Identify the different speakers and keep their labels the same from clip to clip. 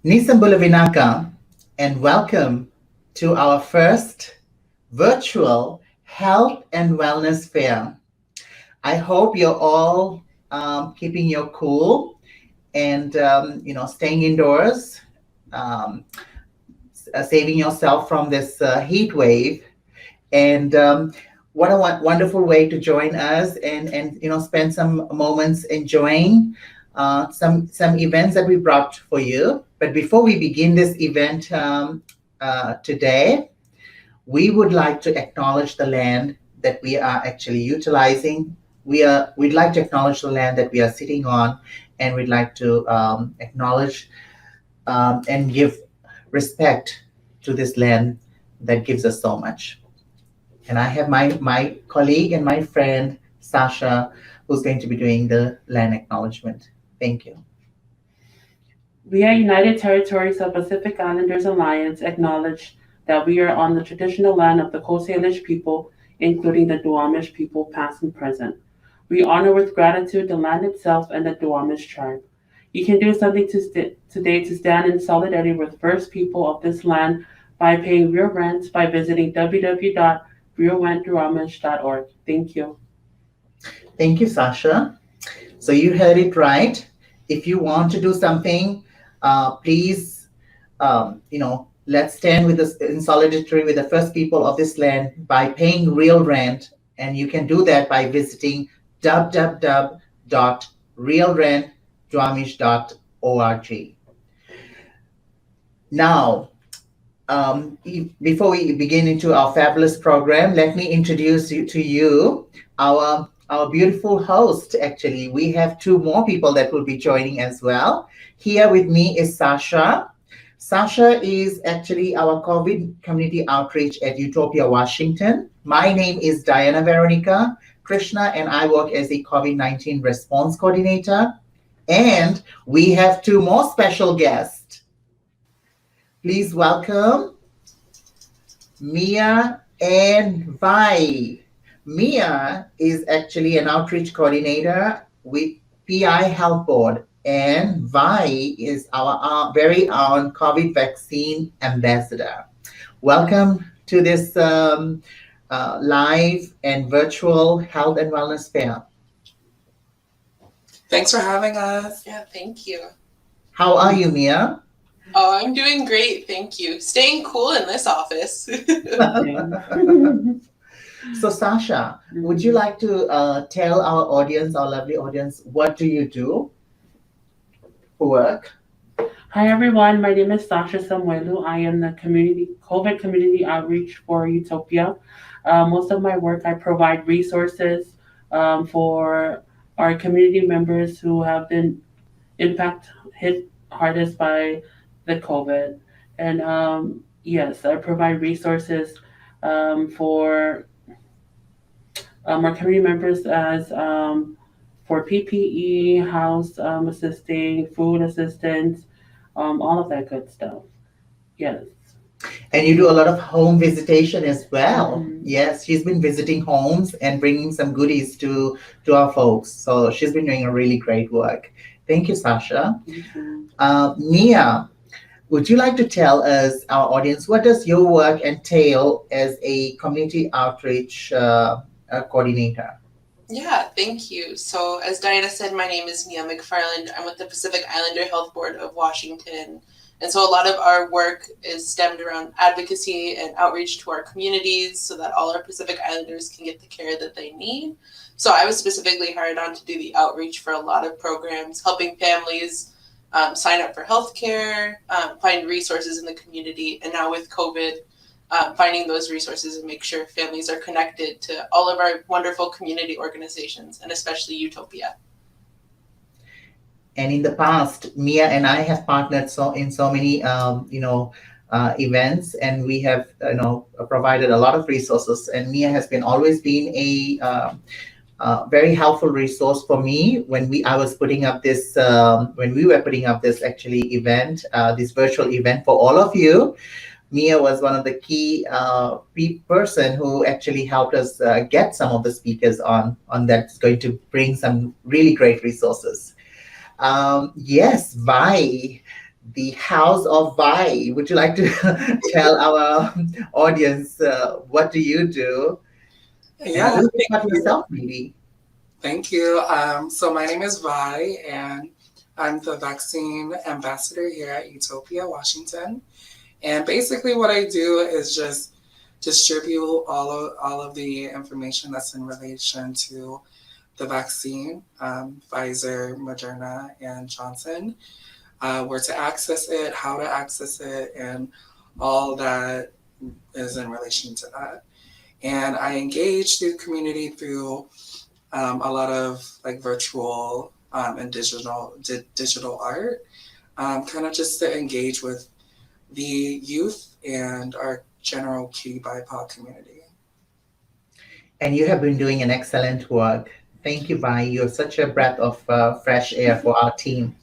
Speaker 1: Nisambula Vinaka, and welcome to our first virtual health and wellness fair. I hope you're all keeping your cool and staying indoors, um, saving yourself from this heat wave. And what a wonderful way to join us and spend some moments enjoying some events that we brought for you. But before we begin this event today, we would like to acknowledge the land that we are actually utilizing. We'd like to acknowledge the land that we are sitting on, and we'd like to acknowledge and give respect to this land that gives us so much. And I have my colleague and my friend Sasha, who's going to be doing the land acknowledgement. Thank you.
Speaker 2: We are United Territories of Pacific Islanders Alliance acknowledge that we are on the traditional land of the Coast Salish people, including the Duwamish people, past and present. We honor with gratitude the land itself and the Duwamish tribe. You can do something today to stand in solidarity with First People of this land by paying real rent by visiting www.realrentduwamish.org. Thank you.
Speaker 1: Thank you, Sasha. So you heard it right. If you want to do something, please, let's stand with us in solidarity with the first people of this land by paying real rent, and you can do that by visiting www.realrentduamish.org. Now, before we begin into our fabulous program, let me introduce you to you our beautiful host. Actually, we have two more people that will be joining as well. Here with me is Sasha. Sasha is actually our COVID community outreach at Utopia, Washington. My name is Diana Veronica Krishna, and I work as a COVID-19 response coordinator. And we have two more special guests. Please welcome Mia and Vi. Mia is actually an outreach coordinator with PI Health Board, and Vi is our very own COVID vaccine ambassador. Welcome to this live and virtual health and wellness fair.
Speaker 3: Thanks for having us.
Speaker 4: Yeah, thank you.
Speaker 1: How are you, Mia?
Speaker 4: Oh, I'm doing great, thank you. Staying cool in this office.
Speaker 1: So, Sasha, would you like to tell our audience, our lovely audience, what do you do for work?
Speaker 2: Hi everyone, my name is Sasha Samuelu. I am the COVID community outreach for Utopia. Most of my work, I provide resources for our community members who have been hit hardest by the COVID. And yes, I provide resources for our community members as for PPE, house assisting, food assistance, all of that good stuff. Yes.
Speaker 1: And you do a lot of home visitation as well.
Speaker 2: Mhm.
Speaker 1: Yes, she's been visiting homes and bringing some goodies to our folks. So she's been doing a really great work. Thank you, Sasha. Mia, would you like to tell us, our audience, what does your work entail as a community outreach coordinator?
Speaker 4: Yeah, thank you. So, as Diana said, my name is Mia McFarland. I'm with the Pacific Islander Health Board of Washington. And so, a lot of our work is stemmed around advocacy and outreach to our communities so that all our Pacific Islanders can get the care that they need. So, I was specifically hired on to do the outreach for a lot of programs, helping families sign up for healthcare, find resources in the community, and now with COVID, finding those resources and make sure families are connected to all of our wonderful community organizations, and especially Utopia.
Speaker 1: And in the past, Mia and I have partnered in so many events, and we have provided a lot of resources. And Mia has always been a very helpful resource for me when we were putting up this actually event, this virtual event for all of you. Mia was one of the key person who actually helped us get some of the speakers on that's going to bring some really great resources. Yes, Vi. the House of Vi. Would you like to tell our audience what do you do? And a
Speaker 3: Yeah,
Speaker 1: little bit about
Speaker 3: thank you.
Speaker 1: yourself, maybe.
Speaker 3: Thank you. So my name is Vi, and I'm the vaccine ambassador here at Utopia, Washington. And basically, what I do is just distribute all of the information that's in relation to the vaccine, Pfizer, Moderna, and Johnson, where to access it, how to access it, and all that is in relation to that. And I engage the community through a lot of like virtual and digital art, kind of just to engage with the youth and our general Cutie BIPOC community.
Speaker 1: And you have been doing an excellent work. Thank you, Vi. You're such a breath of fresh air for our team.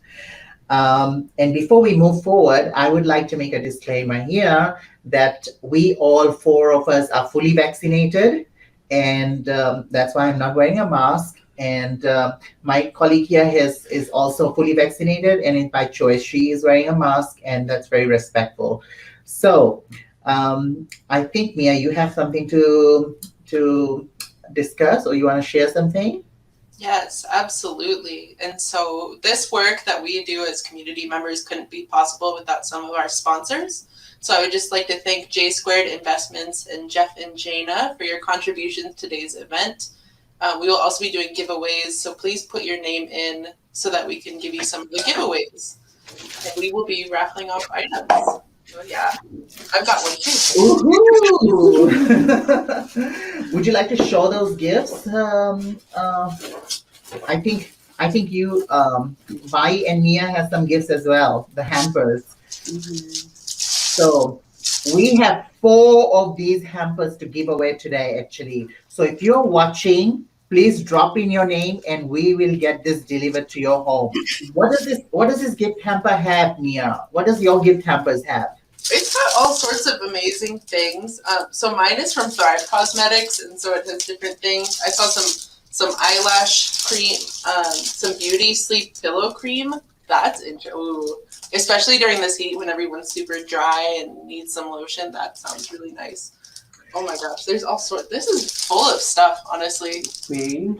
Speaker 1: And before we move forward, I would like to make a disclaimer here that we all four of us are fully vaccinated, and that's why I'm not wearing a mask. And my colleague here is also fully vaccinated, and by choice, she is wearing a mask, and that's very respectful. So I think, Mia, you have something to discuss, or you want to share something?
Speaker 4: Yes, absolutely. And so this work that we do as community members couldn't be possible without some of our sponsors. So I would just like to thank J Squared Investments and Jeff and Jana for your contributions to today's event. We will also be doing giveaways, so please put your name in so that we can give you some of the giveaways. And we will be raffling off items. So yeah, I've got one too.
Speaker 1: Woohoo! Would you like to show those gifts? I think you, Vi and Mia have some gifts as well. The hampers.
Speaker 2: Mhm.
Speaker 1: So we have 4 of these hampers to give away today, actually. So if you're watching, please drop in your name, and we will get this delivered to your home. What does this gift hamper have, Mia? What does your gift hampers have?
Speaker 4: It's got all sorts of amazing things. So mine is from Thrive Cosmetics, and so it has different things. I saw some eyelash cream, some beauty sleep pillow cream. That's interesting. Ooh. Especially during this heat when everyone's super dry and needs some lotion. That sounds really nice. Oh my gosh, there's all sorts. This is full of stuff, honestly.
Speaker 2: See?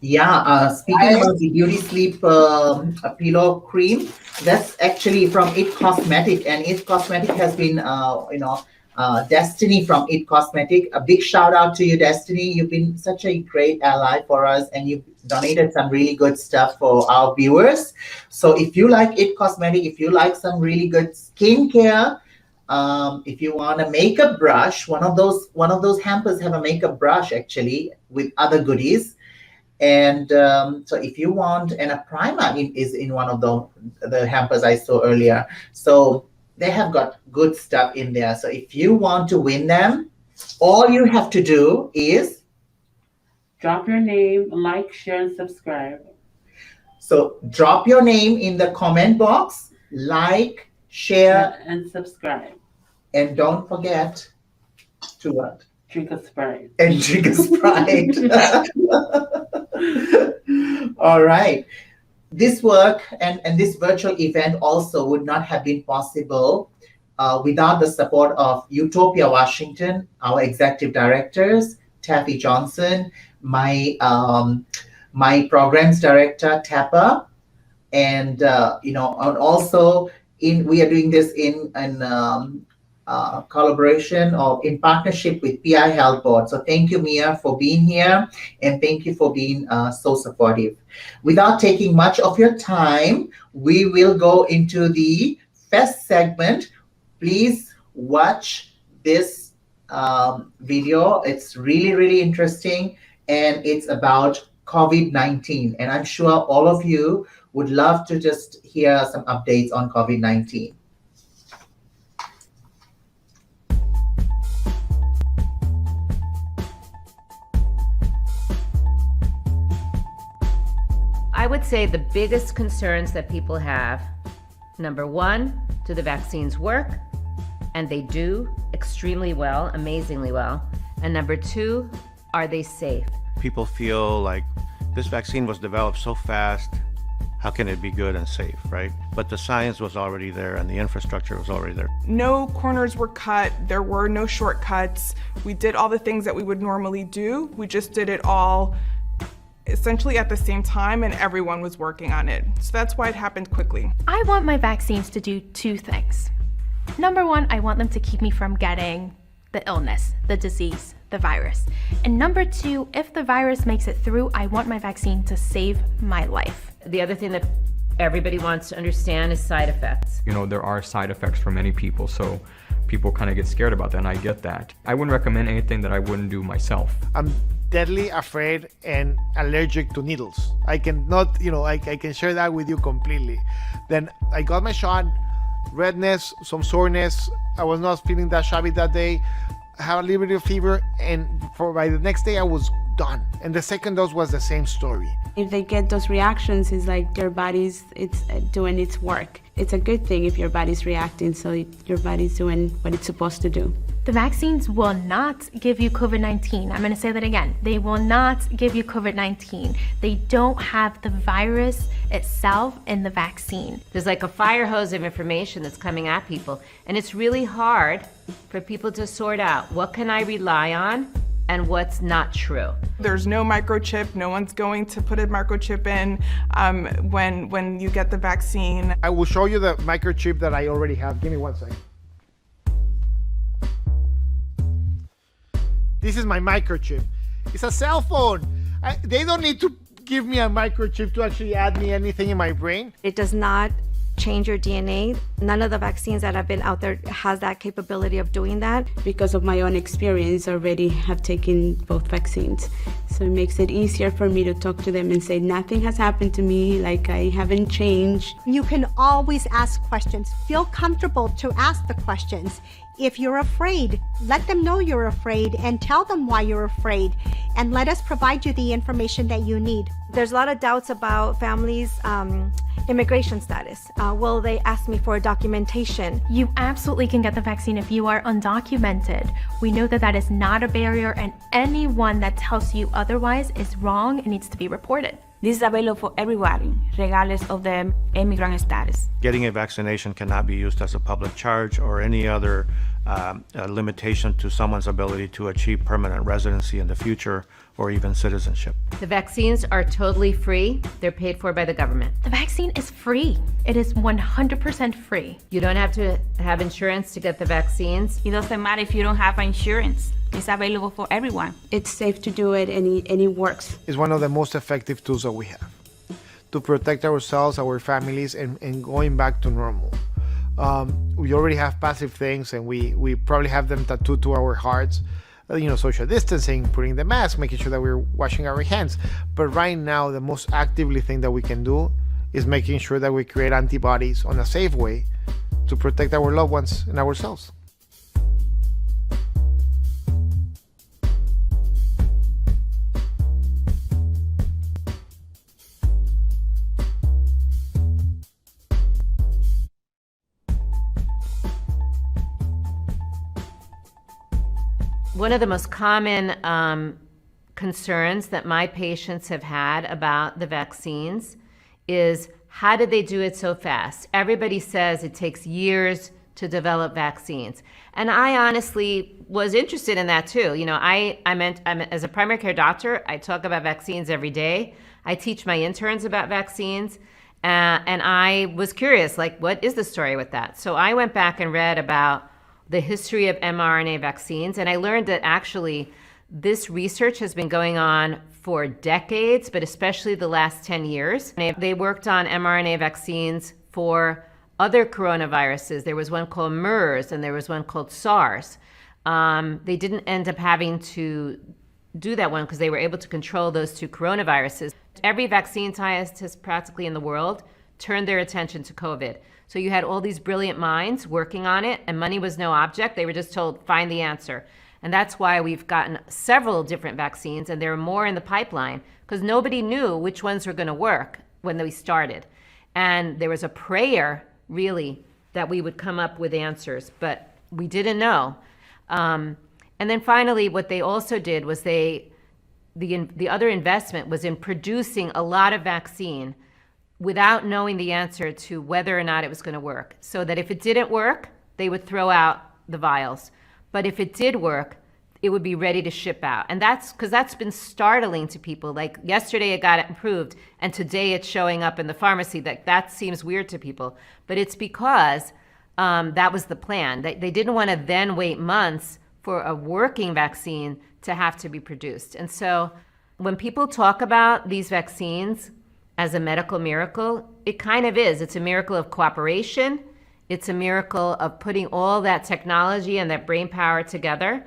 Speaker 1: Yeah, speaking about the beauty sleep pillow cream, that's actually from It Cosmetic, and It Cosmetic has been, Destiny from It Cosmetic. A big shout out to you, Destiny. You've been such a great ally for us, and you've donated some really good stuff for our viewers. So if you like It Cosmetic, if you like some really good skincare, if you want a makeup brush, one of those hampers have a makeup brush actually with other goodies. And so if you want, and a primer is in one of the hampers I saw earlier. So they have got good stuff in there. So if you want to win them, all you have to do is
Speaker 2: Drop your name, like, share, and subscribe.
Speaker 1: so drop your name in the comment box, like, share,
Speaker 2: And subscribe.
Speaker 1: and don't forget to what?
Speaker 2: Drink a Sprite.
Speaker 1: And drink a Sprite. All right. This work and this virtual event also would not have been possible without the support of Utopia Washington, our executive directors, Taffy Johnson, my programs director, Tappa, and and also we are doing this in collaboration or in partnership with PI Health Board. So thank you, Mia, for being here, and thank you for being so supportive. Without taking much of your time, we will go into the first segment. Please watch this video. It's really, really interesting, and it's about COVID-19. And I'm sure all of you would love to just hear some updates on COVID-19.
Speaker 5: I would say the biggest concerns that people have, number one, do the vaccines work? And they do extremely well, amazingly well. And number two, are they safe?
Speaker 6: People feel like this vaccine was developed so fast how can it be good and safe, right? But the science was already there and the infrastructure was already there.
Speaker 7: No corners were cut, there were no shortcuts. We did all the things that we would normally do. We just did it all essentially at the same time, and everyone was working on it. So that's why it happened quickly.
Speaker 8: I want my vaccines to do two things. Number one, I want them to keep me from getting the illness, the disease, the virus. And number two, if the virus makes it through, I want my vaccine to save my life.
Speaker 5: The other thing that everybody wants to understand is side effects.
Speaker 9: You know, there are side effects for many people, so people kind of get scared about that, and I get that. I wouldn't recommend anything that I wouldn't do myself.
Speaker 10: I'm deadly afraid and allergic to needles. I cannot, I can share that with you completely. Then I got my shot, redness, some soreness. I was not feeling that shabby that day. I had a little bit of fever, and by the next day I was done. And the second dose was the same story.
Speaker 11: If they get those reactions, it's like your body's doing its work. It's a good thing if your body's reacting, so your body's doing what it's supposed to do.
Speaker 8: The vaccines will not give you COVID-19. I'm going to say that again. They will not give you COVID-19. They don't have the virus itself in the vaccine.
Speaker 5: There's like a fire hose of information that's coming at people, and it's really hard for people to sort out what can I rely on and what's not true.
Speaker 7: There's no microchip. No one's going to put a microchip in when you get the vaccine.
Speaker 10: I will show you the microchip that I already have. Give me 1 second. This is my microchip. It's a cell phone. They don't need to give me a microchip to actually add me anything in my brain.
Speaker 12: It does not change your DNA. None of the vaccines that have been out there has that capability of doing that.
Speaker 11: Because of my own experience, already have taken both vaccines. So it makes it easier for me to talk to them and say, nothing has happened to me, like I haven't changed.
Speaker 13: You can always ask questions. Feel comfortable to ask the questions. If you're afraid, let them know you're afraid and tell them why you're afraid, and let us provide you the information that you need.
Speaker 12: There's a lot of doubts about families' immigration status. Will they ask me for documentation?
Speaker 8: You absolutely can get the vaccine if you are undocumented. We know that that is not a barrier, and anyone that tells you otherwise is wrong and needs to be reported.
Speaker 11: This is available for everybody, regardless of the immigrant status.
Speaker 6: Getting a vaccination cannot be used as a public charge or any other limitation to someone's ability to achieve permanent residency in the future or even citizenship.
Speaker 5: The vaccines are totally free. They're paid for by the government.
Speaker 8: The vaccine is free. It is 100% free.
Speaker 5: You don't have to have insurance to get the vaccines.
Speaker 11: It doesn't matter if you don't have insurance. It's available for everyone. It's safe to do it, and it works.
Speaker 10: It's one of the most effective tools that we have to protect ourselves, our families, and going back to normal. We already have passive things, and we probably have them tattooed to our hearts. Social distancing, putting the mask, making sure that we're washing our hands. But right now, the most actively thing that we can do is making sure that we create antibodies on a safe way to protect our loved ones and ourselves.
Speaker 5: One of the most common concerns that my patients have had about the vaccines is, how did they do it so fast? Everybody says it takes years to develop vaccines. And I honestly was interested in that too. I'm as a primary care doctor, I talk about vaccines every day. I teach my interns about vaccines. And I was curious, what is the story with that? So I went back and read about the history of mRNA vaccines, and I learned that actually this research has been going on for decades, but especially the last 10 years. They worked on mRNA vaccines for other coronaviruses. There was one called MERS, and there was one called SARS. They didn't end up having to do that one because they were able to control those two coronaviruses. Every vaccine scientist practically in the world turned their attention to COVID. So you had all these brilliant minds working on it, and money was no object. They were just told, find the answer. And that's why we've gotten several different vaccines, and there are more in the pipeline, because nobody knew which ones were going to work when we started. And there was a prayer, really, that we would come up with answers, but we didn't know. And then finally, what they also did was the other investment was in producing a lot of vaccine without knowing the answer to whether or not it was going to work. So that if it didn't work, they would throw out the vials. But if it did work, it would be ready to ship out. And that's because that's been startling to people. Like yesterday it got approved and today it's showing up in the pharmacy. That seems weird to people. But it's because that was the plan. They didn't want to then wait months for a working vaccine to have to be produced. And so when people talk about these vaccines as a medical miracle, it kind of is. It's a miracle of cooperation. It's a miracle of putting all that technology and that brain power together.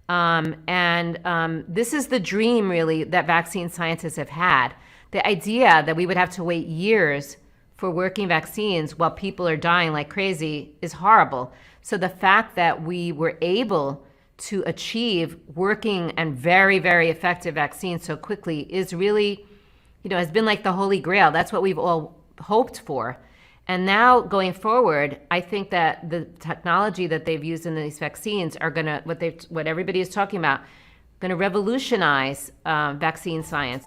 Speaker 5: This is the dream, really, that vaccine scientists have had. The idea that we would have to wait years for working vaccines while people are dying like crazy is horrible. So the fact that we were able to achieve working and very, very effective vaccines so quickly is really, has been like the holy grail. That's what we've all hoped for. And now going forward, I think that the technology that they've used in these vaccines are going to, what everybody is talking about, going to revolutionize vaccine science.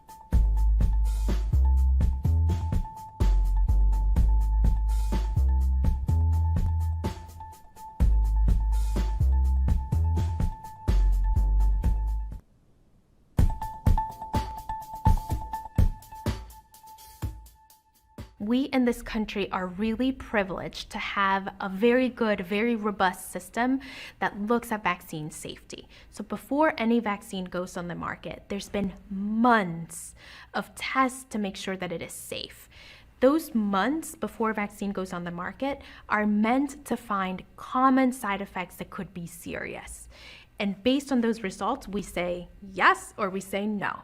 Speaker 8: We in this country are really privileged to have a very good, very robust system that looks at vaccine safety. So before any vaccine goes on the market, there's been months of tests to make sure that it is safe. Those months before a vaccine goes on the market are meant to find common side effects that could be serious. And based on those results, we say yes or we say no.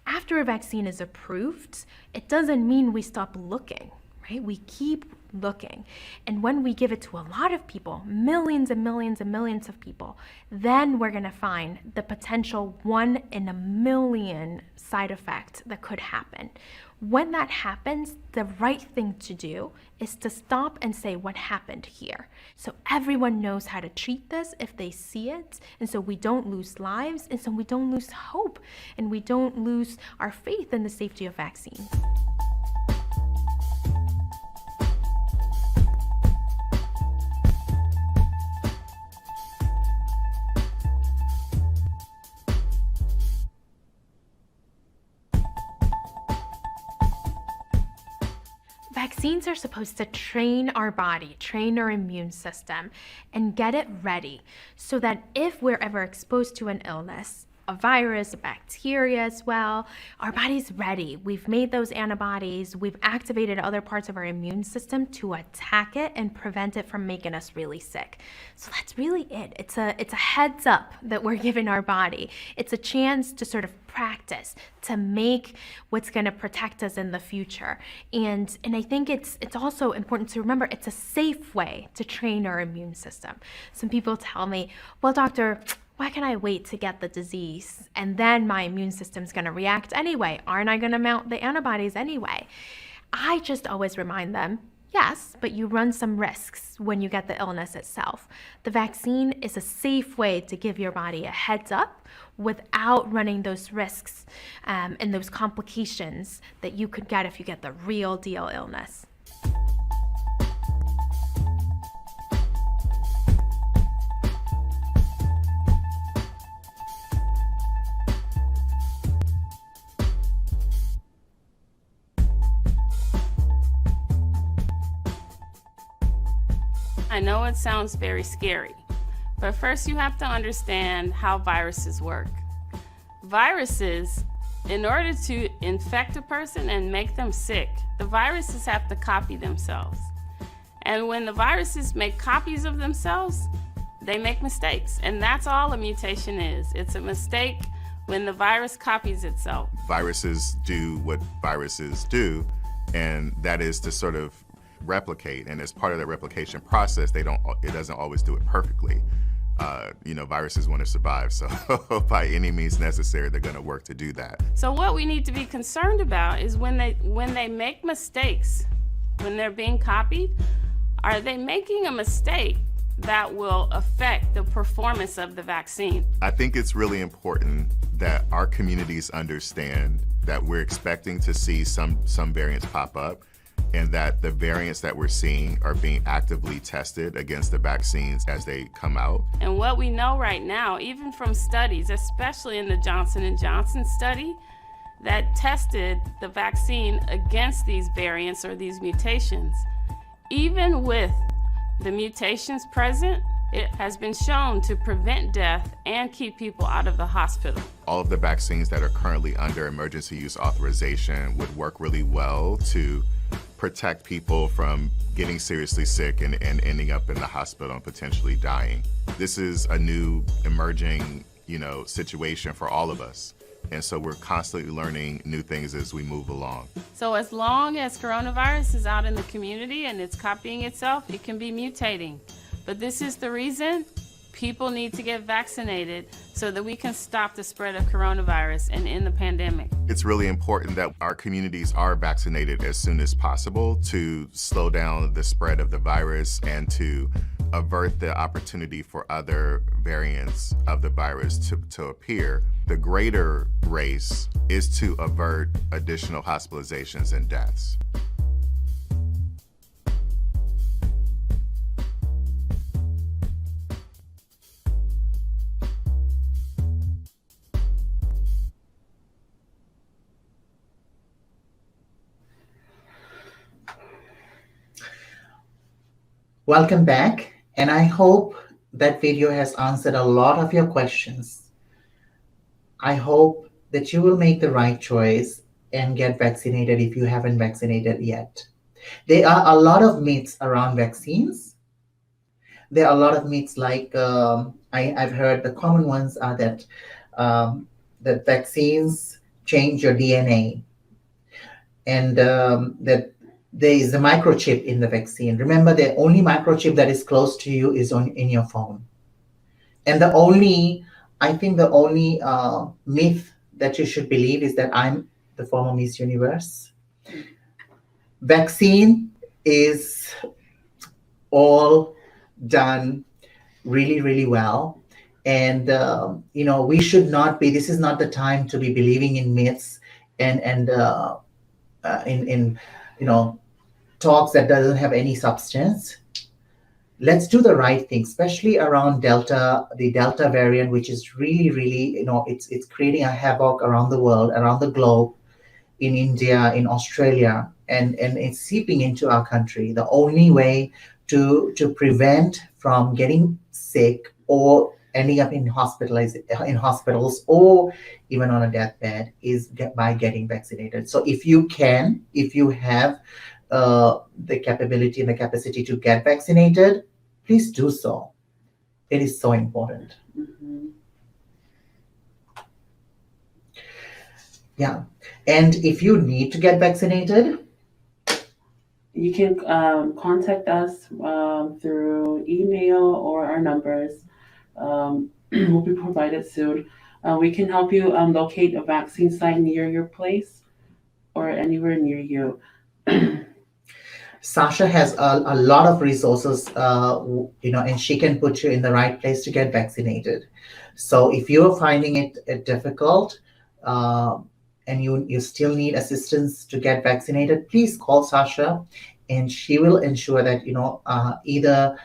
Speaker 8: After a vaccine is approved, it doesn't mean we stop looking, right? We keep looking. And when we give it to a lot of people, millions and millions and millions of people, then we're going to find the potential 1 in a million side effect that could happen. When that happens, the right thing to do is to stop and say what happened here. So everyone knows how to treat this if they see it, and so we don't lose lives, and so we don't lose hope, and we don't lose our faith in the safety of vaccines. Vaccines are supposed to train our body, train our immune system, and get it ready so that if we're ever exposed to an illness, a virus, a bacteria as well, our body's ready. We've made those antibodies, we've activated other parts of our immune system to attack it and prevent it from making us really sick. So that's really it. It's a heads up that we're giving our body. It's a chance to sort of practice, to make what's going to protect us in the future. And I think it's also important to remember it's a safe way to train our immune system. Some people tell me, well, doctor, why can I wait to get the disease and then my immune system's going to react anyway? Aren't I going to mount the antibodies anyway? I just always remind them, yes, but you run some risks when you get the illness itself. The vaccine is a safe way to give your body a heads up without running those risks and those complications that you could get if you get the real deal illness.
Speaker 14: I know it sounds very scary, but first you have to understand how viruses work. Viruses, in order to infect a person and make them sick, the viruses have to copy themselves. And when the viruses make copies of themselves, they make mistakes. And that's all a mutation is. It's a mistake when the virus copies itself.
Speaker 15: Viruses do what viruses do, and that is to sort of replicate, and as part of that replication process, it doesn't always do it perfectly. Viruses want to survive, so by any means necessary, they're going to work to do that.
Speaker 14: So what we need to be concerned about is when they make mistakes, when they're being copied, are they making a mistake that will affect the performance of the vaccine?
Speaker 15: I think it's really important that our communities understand that we're expecting to see some variants pop up, and that the variants that we're seeing are being actively tested against the vaccines as they come out.
Speaker 14: And what we know right now, even from studies, especially in the Johnson & Johnson study, that tested the vaccine against these variants or these mutations, even with the mutations present, it has been shown to prevent death and keep people out of the hospital.
Speaker 15: All of the vaccines that are currently under emergency use authorization would work really well to protect people from getting seriously sick and ending up in the hospital and potentially dying. This is a new emerging, situation for all of us. And so we're constantly learning new things as we move along.
Speaker 14: So as long as coronavirus is out in the community and it's copying itself, it can be mutating. But this is the reason people need to get vaccinated so that we can stop the spread of coronavirus and end the pandemic.
Speaker 15: It's really important that our communities are vaccinated as soon as possible to slow down the spread of the virus and to avert the opportunity for other variants of the virus to appear. The greater race is to avert additional hospitalizations and deaths.
Speaker 1: Welcome back, and I hope that video has answered a lot of your questions. I hope that you will make the right choice and get vaccinated if you haven't vaccinated yet. There are a lot of myths around vaccines. There are a lot of myths like I've heard the common ones are that that vaccines change your DNA and that there is a microchip in the vaccine. Remember, the only microchip that is close to you is in your phone. And I think the only myth that you should believe is that I'm the former Miss Universe. Vaccine is all done really, really well. And, we should not be, this is not the time to be believing in myths and in talks that doesn't have any substance. Let's do the right thing, especially around the Delta variant, which is really, really, it's creating a havoc around the world, around the globe, in India, in Australia, and it's seeping into our country. The only way to prevent from getting sick or ending up in hospitals or even on a deathbed is by getting vaccinated. So if you have the capability and the capacity to get vaccinated, please do so. It is so important.
Speaker 2: Mm-hmm.
Speaker 1: Yeah. And if you need to get vaccinated,
Speaker 2: you can contact us through email or our numbers. Will be provided soon. We can help you locate a vaccine site near your place or anywhere near you.
Speaker 1: Sasha has a lot of resources, and she can put you in the right place to get vaccinated. So if you're finding it difficult and you still need assistance to get vaccinated, please call Sasha, and she will ensure that either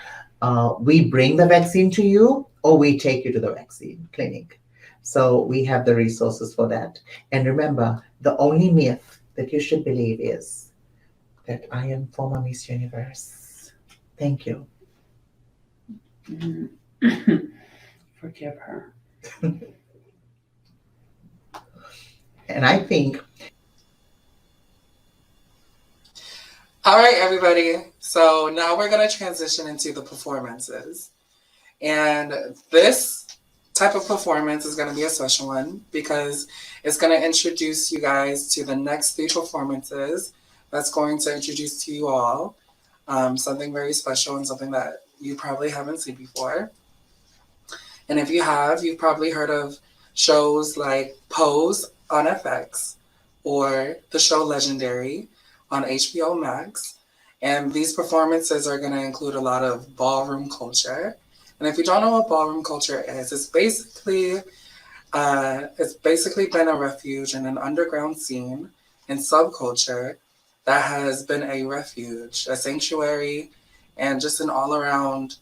Speaker 1: we bring the vaccine to you or we take you to the vaccine clinic. So we have the resources for that. And remember, the only myth that you should believe is that I am former Miss Universe. Thank you.
Speaker 2: Forgive her.
Speaker 1: And I think.
Speaker 3: All right, everybody. So now we're going to transition into the performances. And this type of performance is going to be a special one because it's going to introduce you guys to the next 3 performances. That's going to introduce to you all something very special and something that you probably haven't seen before. And if you have, you've probably heard of shows like Pose on FX or the show Legendary on HBO Max. And these performances are going to include a lot of ballroom culture. And if you don't know what ballroom culture is, it's basically been a refuge in an underground scene and subculture that has been a refuge, a sanctuary, and just an all-around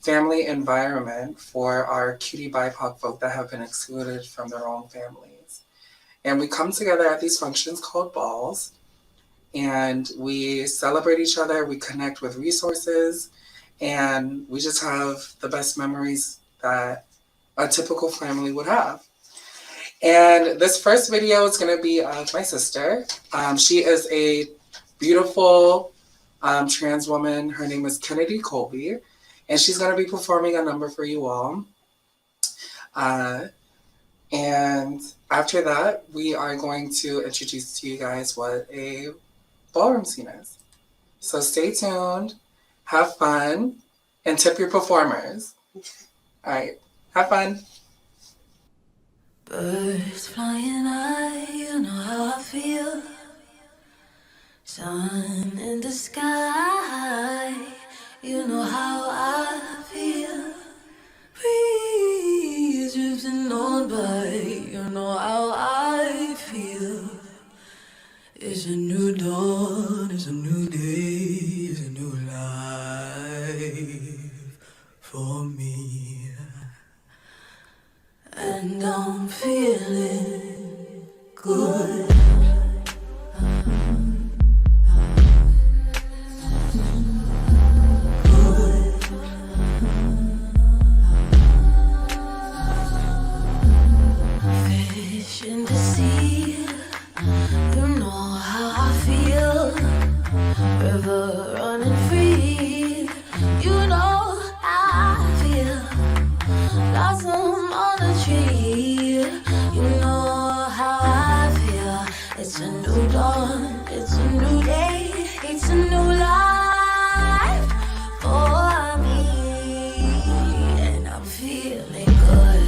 Speaker 3: family environment for our cutie BIPOC folk that have been excluded from their own families. And we come together at these functions called balls, and we celebrate each other, we connect with resources, and we just have the best memories that a typical family would have. And this first video is going to be of my sister. She is a beautiful trans woman. Her name is Kennedy Colby, and she's going to be performing a number for you all. And after that, we are going to introduce to you guys what a ballroom scene is. So stay tuned, have fun, and tip your performers. All right, have fun.
Speaker 16: Birds flying high, you know how I feel. Sun in the sky, you know how I feel. Breeze drifting on by, you know how I feel. It's a new dawn, it's a new day, it's a new life for me. And I'm feeling good. Fish in the sea, you know how I feel. River running free, you know how I feel. Blossom on a tree, you know how I feel. It's a new dawn, it's a new day, it's a new life for me. And I'm feeling good.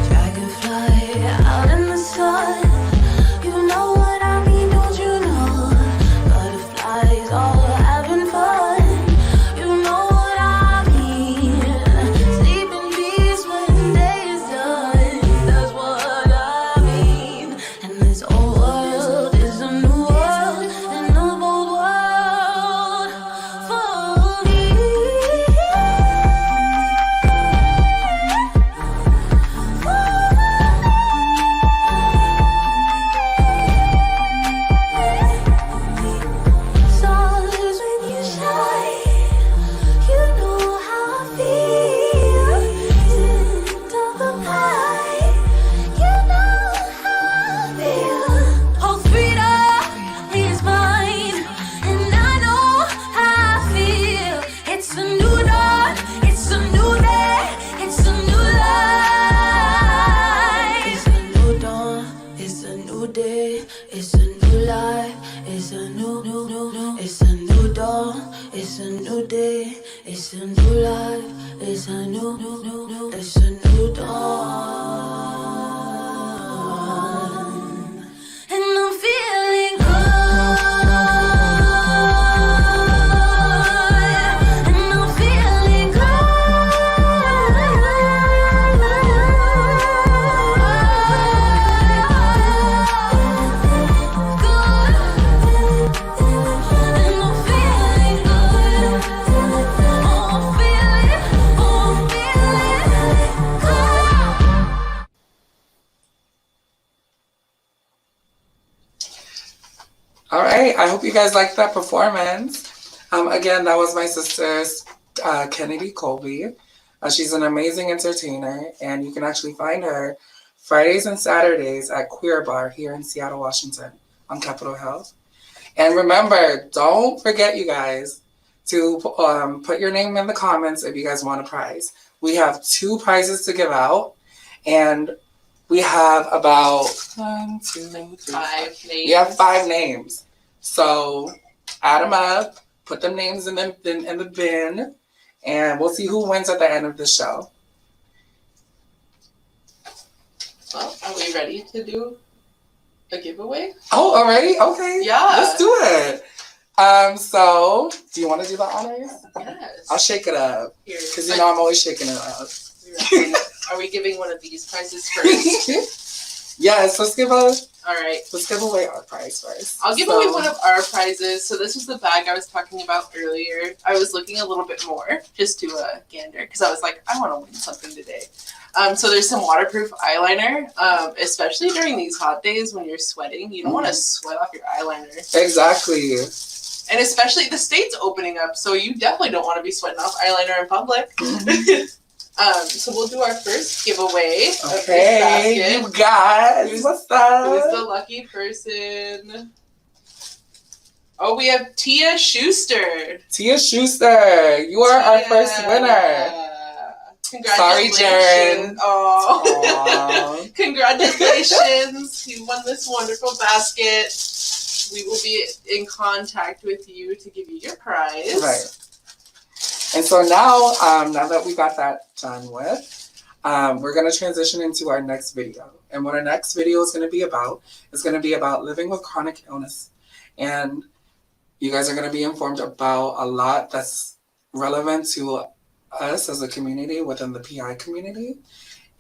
Speaker 16: Dragonfly out in the sun, you know what I mean, don't you know? Butterflies all having fun, you know what I mean. Sleep in peace when day is done, that's what I mean. And this old world is a new world, an old world for me. Stars when you shine, you know how I feel. Tint of the pie, you know how I feel. Oh, freedom is mine, and I know how I feel. It's a new dawn, it's a new day, it's a new life. It's a new dawn, it's a new day, it's a new life. It's a new, it's a new dawn, it's a new day, it's a new life. It's a new, it's a new dawn. And I'm feeling good. And I'm feeling
Speaker 3: All right, I hope you guys liked that performance. Again, that was my sister, Kennedy Colby. She's an amazing entertainer, and you can actually find her Fridays and Saturdays at Queer Bar here in Seattle, Washington on Capitol Hill. And remember, don't forget, you guys, to put your name in the comments if you guys want a prize. We have 2 prizes to give out, and we have about 1, 2, 3,
Speaker 4: 5 names.
Speaker 3: We have 5 names. So add them up, put them names in the bin, and we'll see who wins at the end of the show.
Speaker 4: Well, are we ready to do a giveaway?
Speaker 3: Oh, already? Okay.
Speaker 4: Yeah.
Speaker 3: Let's do it. So do you want to do the honors?
Speaker 4: Yes.
Speaker 3: I'll shake it up.
Speaker 4: Here.
Speaker 3: Because you know I'm always shaking it up.
Speaker 4: Are we giving one of these prizes first?
Speaker 3: Yes, let's give away our prize first.
Speaker 4: I'll give away one of our prizes. So this was the bag I was talking about earlier. I was looking a little bit more just to gander because I was like, I want to win something today. So there's some waterproof eyeliner, especially during these hot days when you're sweating. You don't want to sweat off your eyeliner.
Speaker 3: Exactly.
Speaker 4: And especially the state's opening up, so you definitely don't want to be sweating off eyeliner in public. So we'll do our first giveaway.
Speaker 3: Okay, you guys, what's up?
Speaker 4: Who's the lucky person? Oh, we have Tia Schuster.
Speaker 3: Tia Schuster, you are our first winner.
Speaker 4: Congratulations.
Speaker 3: Sorry, Jaren.
Speaker 4: Oh. Congratulations. You won this wonderful basket. We will be in contact with you to give you your prize.
Speaker 3: Right. And so now that we got that done with, we're going to transition into our next video. And what our next video is going to be about living with chronic illness. And you guys are going to be informed about a lot that's relevant to us as a community within the PI community.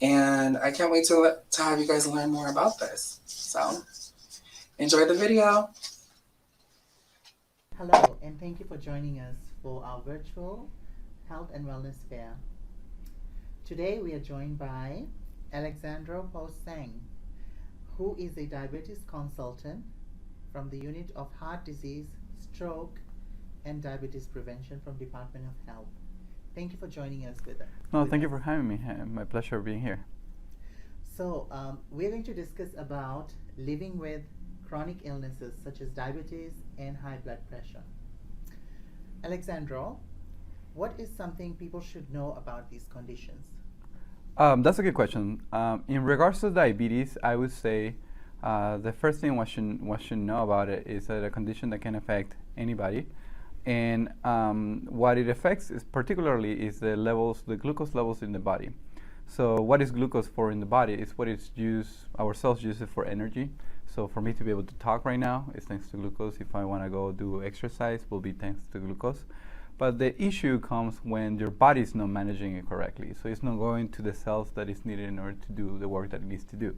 Speaker 3: And I can't wait to have you guys learn more about this. So enjoy the video.
Speaker 1: Hello, and thank you for joining us for our virtual Health and Wellness Fair. Today we are joined by Alexandra Posang, who is a diabetes consultant from the Unit of Heart Disease, Stroke, and Diabetes Prevention from Department of Health. Thank you for joining us with us.
Speaker 17: No, thank you for having me. My pleasure being here.
Speaker 1: So we're going to discuss about living with chronic illnesses such as diabetes and high blood pressure. Alexandra, what is something people should know about these conditions?
Speaker 17: That's a good question. In regards to diabetes, I would say the first thing one should know about it is that a condition that can affect anybody. And what it affects is particularly is the glucose levels in the body. So what is glucose for in the body is what it's used, our cells use it for energy. So for me to be able to talk right now, it's thanks to glucose. If I want to go do exercise, will be thanks to glucose. But the issue comes when your body is not managing it correctly. So it's not going to the cells that is needed in order to do the work that it needs to do.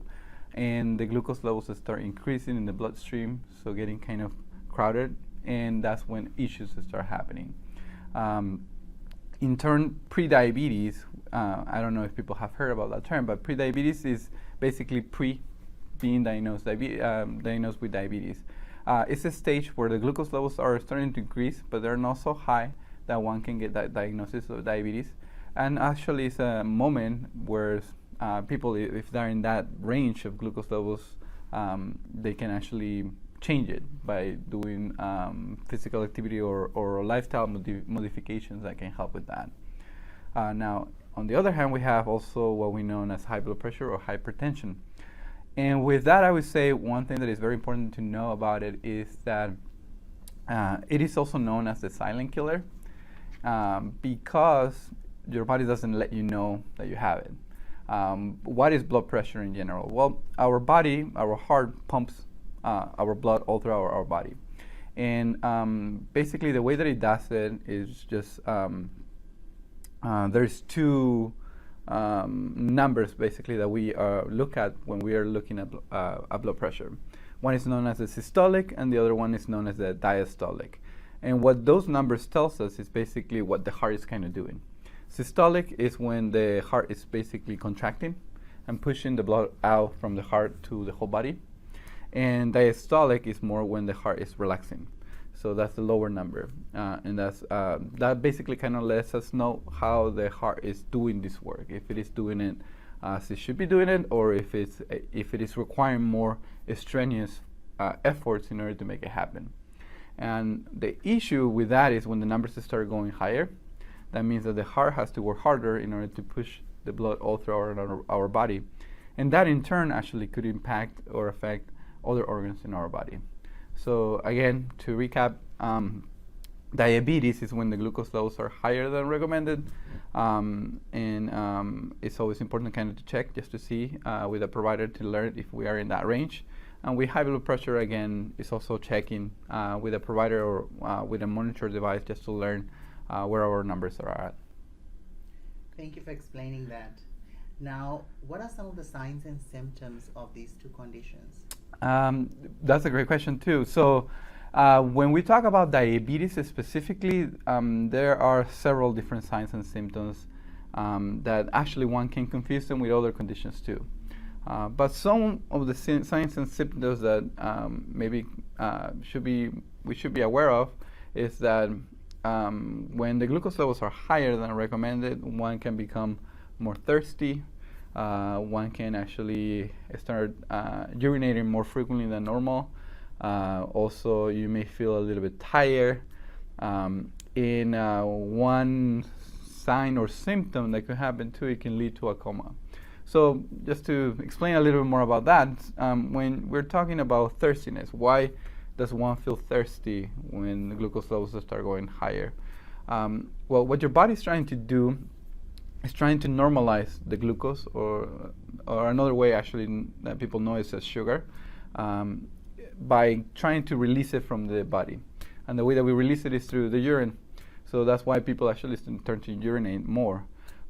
Speaker 17: And the glucose levels start increasing in the bloodstream, so getting kind of crowded, and that's when issues start happening. In turn, prediabetes, I don't know if people have heard about that term, but prediabetes is basically being diagnosed with diabetes. It's a stage where the glucose levels are starting to increase, but they're not so high that one can get that diagnosis of diabetes. And actually, it's a moment where people, if they're in that range of glucose levels, they can actually change it by doing physical activity or lifestyle modifications that can help with that. Now, on the other hand, we have also what we know as high blood pressure or hypertension. And with that, I would say one thing that is very important to know about it is that it is also known as the silent killer because your body doesn't let you know that you have it. What is blood pressure in general? Well, our body, our heart pumps our blood all throughout our body. And basically the way that it does it is just, there's two numbers basically that we look at when we are looking at blood pressure. One is known as the systolic and the other one is known as the diastolic. And what those numbers tells us is basically what the heart is kind of doing. Systolic is when the heart is basically contracting and pushing the blood out from the heart to the whole body. And diastolic is more when the heart is relaxing. So that's the lower number. And that basically kind of lets us know how the heart is doing this work, if it is doing it as it should be doing it, or if it is requiring more strenuous efforts in order to make it happen. And the issue with that is when the numbers start going higher, that means that the heart has to work harder in order to push the blood all through our body. And that in turn actually could impact or affect other organs in our body. So again, to recap, diabetes is when the glucose levels are higher than recommended. It's always important kind of to check just to see with a provider to learn if we are in that range. And with high blood pressure, again, is also checking with a provider or with a monitor device just to learn where our numbers are at.
Speaker 1: Thank you for explaining that. Now, what are some of the signs and symptoms of these two conditions?
Speaker 17: That's a great question too. So when we talk about diabetes specifically, there are several different signs and symptoms that actually one can confuse them with other conditions too. But some of the signs and symptoms that maybe we should be aware of is that when the glucose levels are higher than recommended, one can become more thirsty. One can actually start urinating more frequently than normal. Also, you may feel a little bit tired. In one sign or symptom that could happen too, it can lead to a coma. So just to explain a little bit more about that, when we're talking about thirstiness, why does one feel thirsty when the glucose levels start going higher? Well, what your body's trying to do is trying to normalize the glucose, or another way actually that people know is as sugar, by trying to release it from the body. And the way that we release it is through the urine. So that's why people actually turn to urinate more.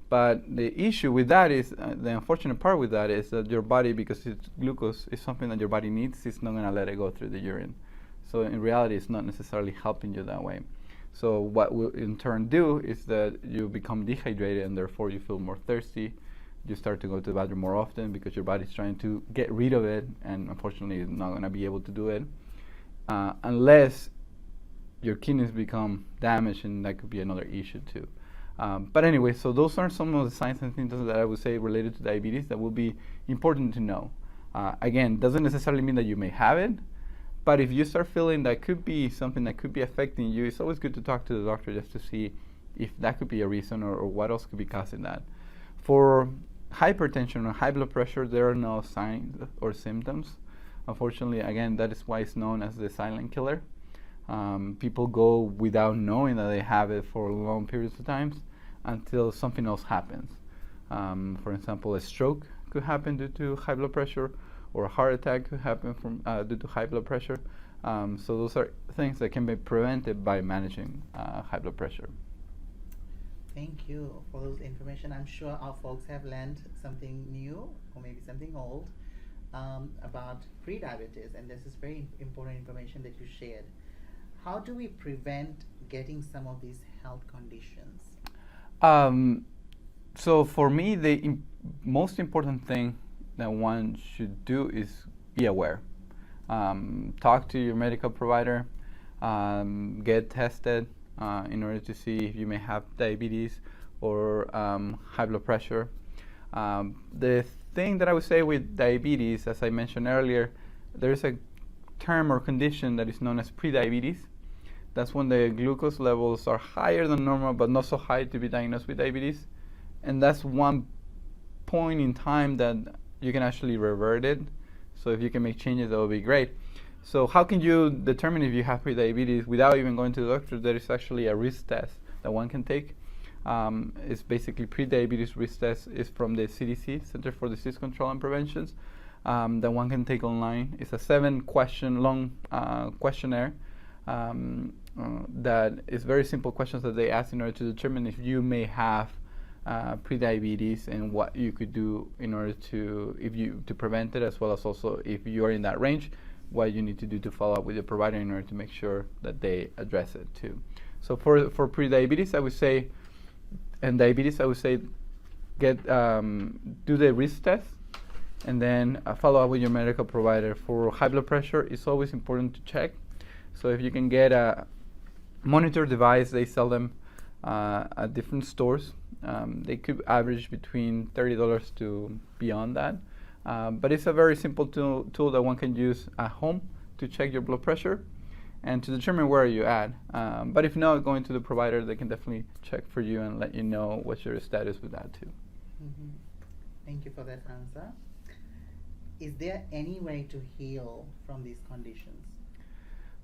Speaker 17: But the issue with that is, the unfortunate part with that is that your body, because it's glucose is something that your body needs, it's not going to let it go through the urine. So in reality, it's not necessarily helping you that way. So what will in turn do is that you become dehydrated, and therefore you feel more thirsty. You start to go to the bathroom more often because your body's trying to get rid of it, and unfortunately it's not going to be able to do it unless your kidneys become damaged, and that could be another issue too. But anyway, so those are some of the signs and symptoms that I would say related to diabetes that will be important to know. Again, doesn't necessarily mean that you may have it, but if you start feeling that could be something that could be affecting you, it's always good to talk to the doctor just to see if that could be a reason, or what else could be causing that. For hypertension or high blood pressure, there are no signs or symptoms. Unfortunately, again, that is why it's known as the silent killer. People go without knowing that they have it for long periods of times until something else happens. For example, a stroke could happen due to high blood pressure, or a heart attack could happen from due to high blood pressure. So those are things that can be prevented by managing high blood pressure.
Speaker 1: Thank you for those information. I'm sure our folks have learned something new, or maybe something old, about prediabetes, and this is very important information that you shared. How do we prevent getting some of these health conditions?
Speaker 17: So for me, the most important thing that one should do is be aware. Talk to your medical provider, get tested in order to see if you may have diabetes or high blood pressure. The thing that I would say with diabetes, as I mentioned earlier, there's a term or condition that is known as prediabetes. That's when the glucose levels are higher than normal, but not so high to be diagnosed with diabetes. And that's one point in time that you can actually revert it. So if you can make changes, that would be great. So how can you determine if you have prediabetes without even going to the doctor? There is actually a risk test that one can take. It's basically prediabetes risk test is from the CDC, Center for Disease Control and Prevention, that one can take online. It's a 7-question long questionnaire that is very simple questions that they ask in order to determine if you may have prediabetes and what you could do in order to prevent it, as well as also if you are in that range, what you need to do to follow up with your provider in order to make sure that they address it too. So for prediabetes, I would say, and diabetes, I would say, do the risk test, and then follow up with your medical provider. For high blood pressure, it's always important to check. So if you can get a monitor device, they sell them at different stores. They could average between $30 to beyond that. But it's a very simple tool that one can use at home to check your blood pressure and to determine where you're at. But if not, going to the provider, they can definitely check for you and let you know what's your status with that too.
Speaker 1: Mm-hmm. Thank you for that answer. Is there any way to heal from these conditions?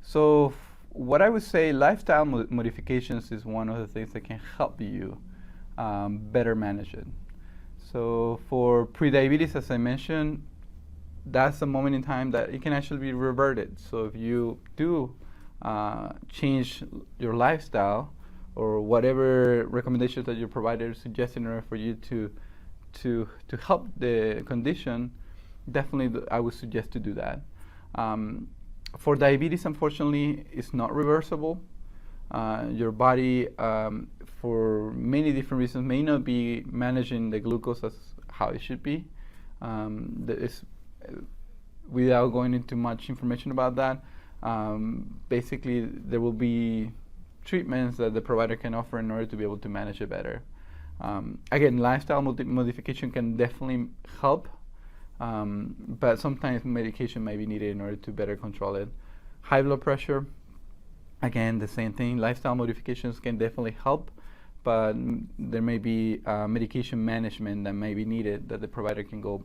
Speaker 17: So what I would say, lifestyle modifications is one of the things that can help you better manage it. So for prediabetes, as I mentioned, that's a moment in time that it can actually be reverted. So if you do change your lifestyle or whatever recommendations that your provider suggests in order for you to to help the condition, definitely I would suggest to do that. For diabetes, unfortunately, it's not reversible. Your body, for many different reasons, may not be managing the glucose as how it should be. Without going into much information about that, basically there will be treatments that the provider can offer in order to be able to manage it better. Again, lifestyle modification can definitely help, but sometimes medication may be needed in order to better control it. High blood pressure, again, the same thing. Lifestyle modifications can definitely help, but there may be medication management that may be needed that the provider can go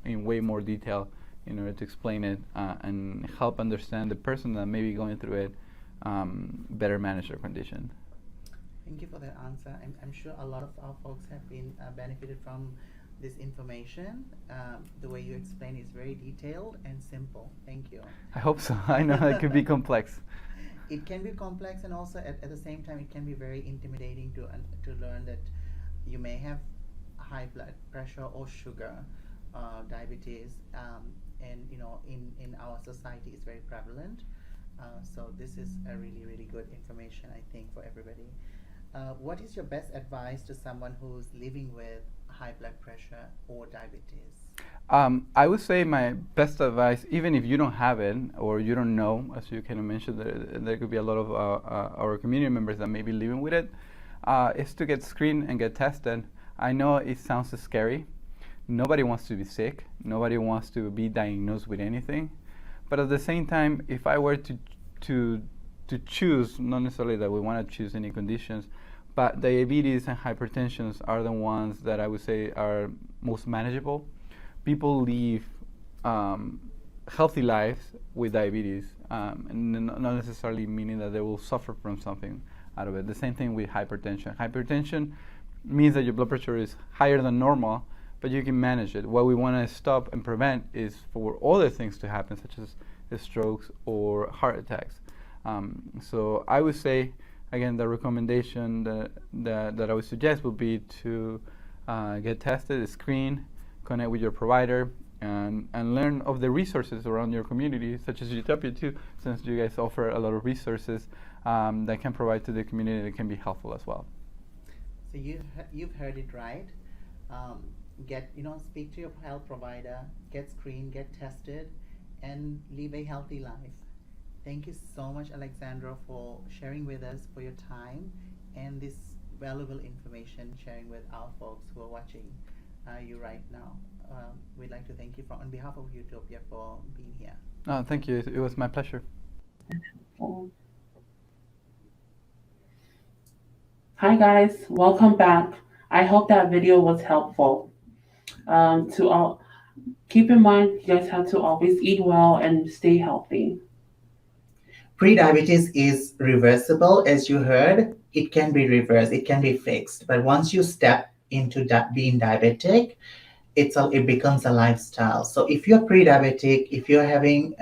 Speaker 17: in way more detail in order to explain it and help understand the person that may be going through it better manage their condition.
Speaker 1: Thank you for that answer. I'm sure a lot of our folks have been benefited from this information. The way you explain is very detailed and simple. Thank you.
Speaker 17: I hope so. I know it could be complex.
Speaker 1: It can be complex, and also at the same time it can be very intimidating to learn that you may have high blood pressure or sugar, diabetes, and in our society it's very prevalent. So this is a really good information, I think, for everybody. What is your best advice to someone who's living with high blood pressure or diabetes?
Speaker 17: I would say my best advice, even if you don't have it or you don't know, as you kind of mentioned, there could be a lot of our community members that may be living with it, is to get screened and get tested. I know it sounds scary. Nobody wants to be sick. Nobody wants to be diagnosed with anything. But at the same time, if I were to choose, not necessarily that we want to choose any conditions, but diabetes and hypertension are the ones that I would say are most manageable. People live healthy lives with diabetes, and not necessarily meaning that they will suffer from something out of it. The same thing with hypertension. Hypertension means that your blood pressure is higher than normal, but you can manage it. What we want to stop and prevent is for other things to happen, such as strokes or heart attacks. So I would say, again, the recommendation that I would suggest would be to get tested, screen, connect with your provider, and learn of the resources around your community, such as Utopia too, since you guys offer a lot of resources that can provide to the community that can be helpful as well.
Speaker 1: So you've heard it right. Speak to your health provider, get screened, get tested, and live a healthy life. Thank you so much, Alexandra, for sharing with us, for your time and this valuable information, sharing with our folks who are watching you right now. We'd like to thank you on behalf of Utopia for being here.
Speaker 17: Oh, thank you. It was my pleasure.
Speaker 2: Hi guys, welcome back. I hope that video was helpful. To all, keep in mind you guys have to always eat well and stay healthy.
Speaker 1: Prediabetes is reversible, as you heard. It can be reversed, it can be fixed. But once you step into being diabetic, it becomes a lifestyle. So if you're pre-diabetic, if you're having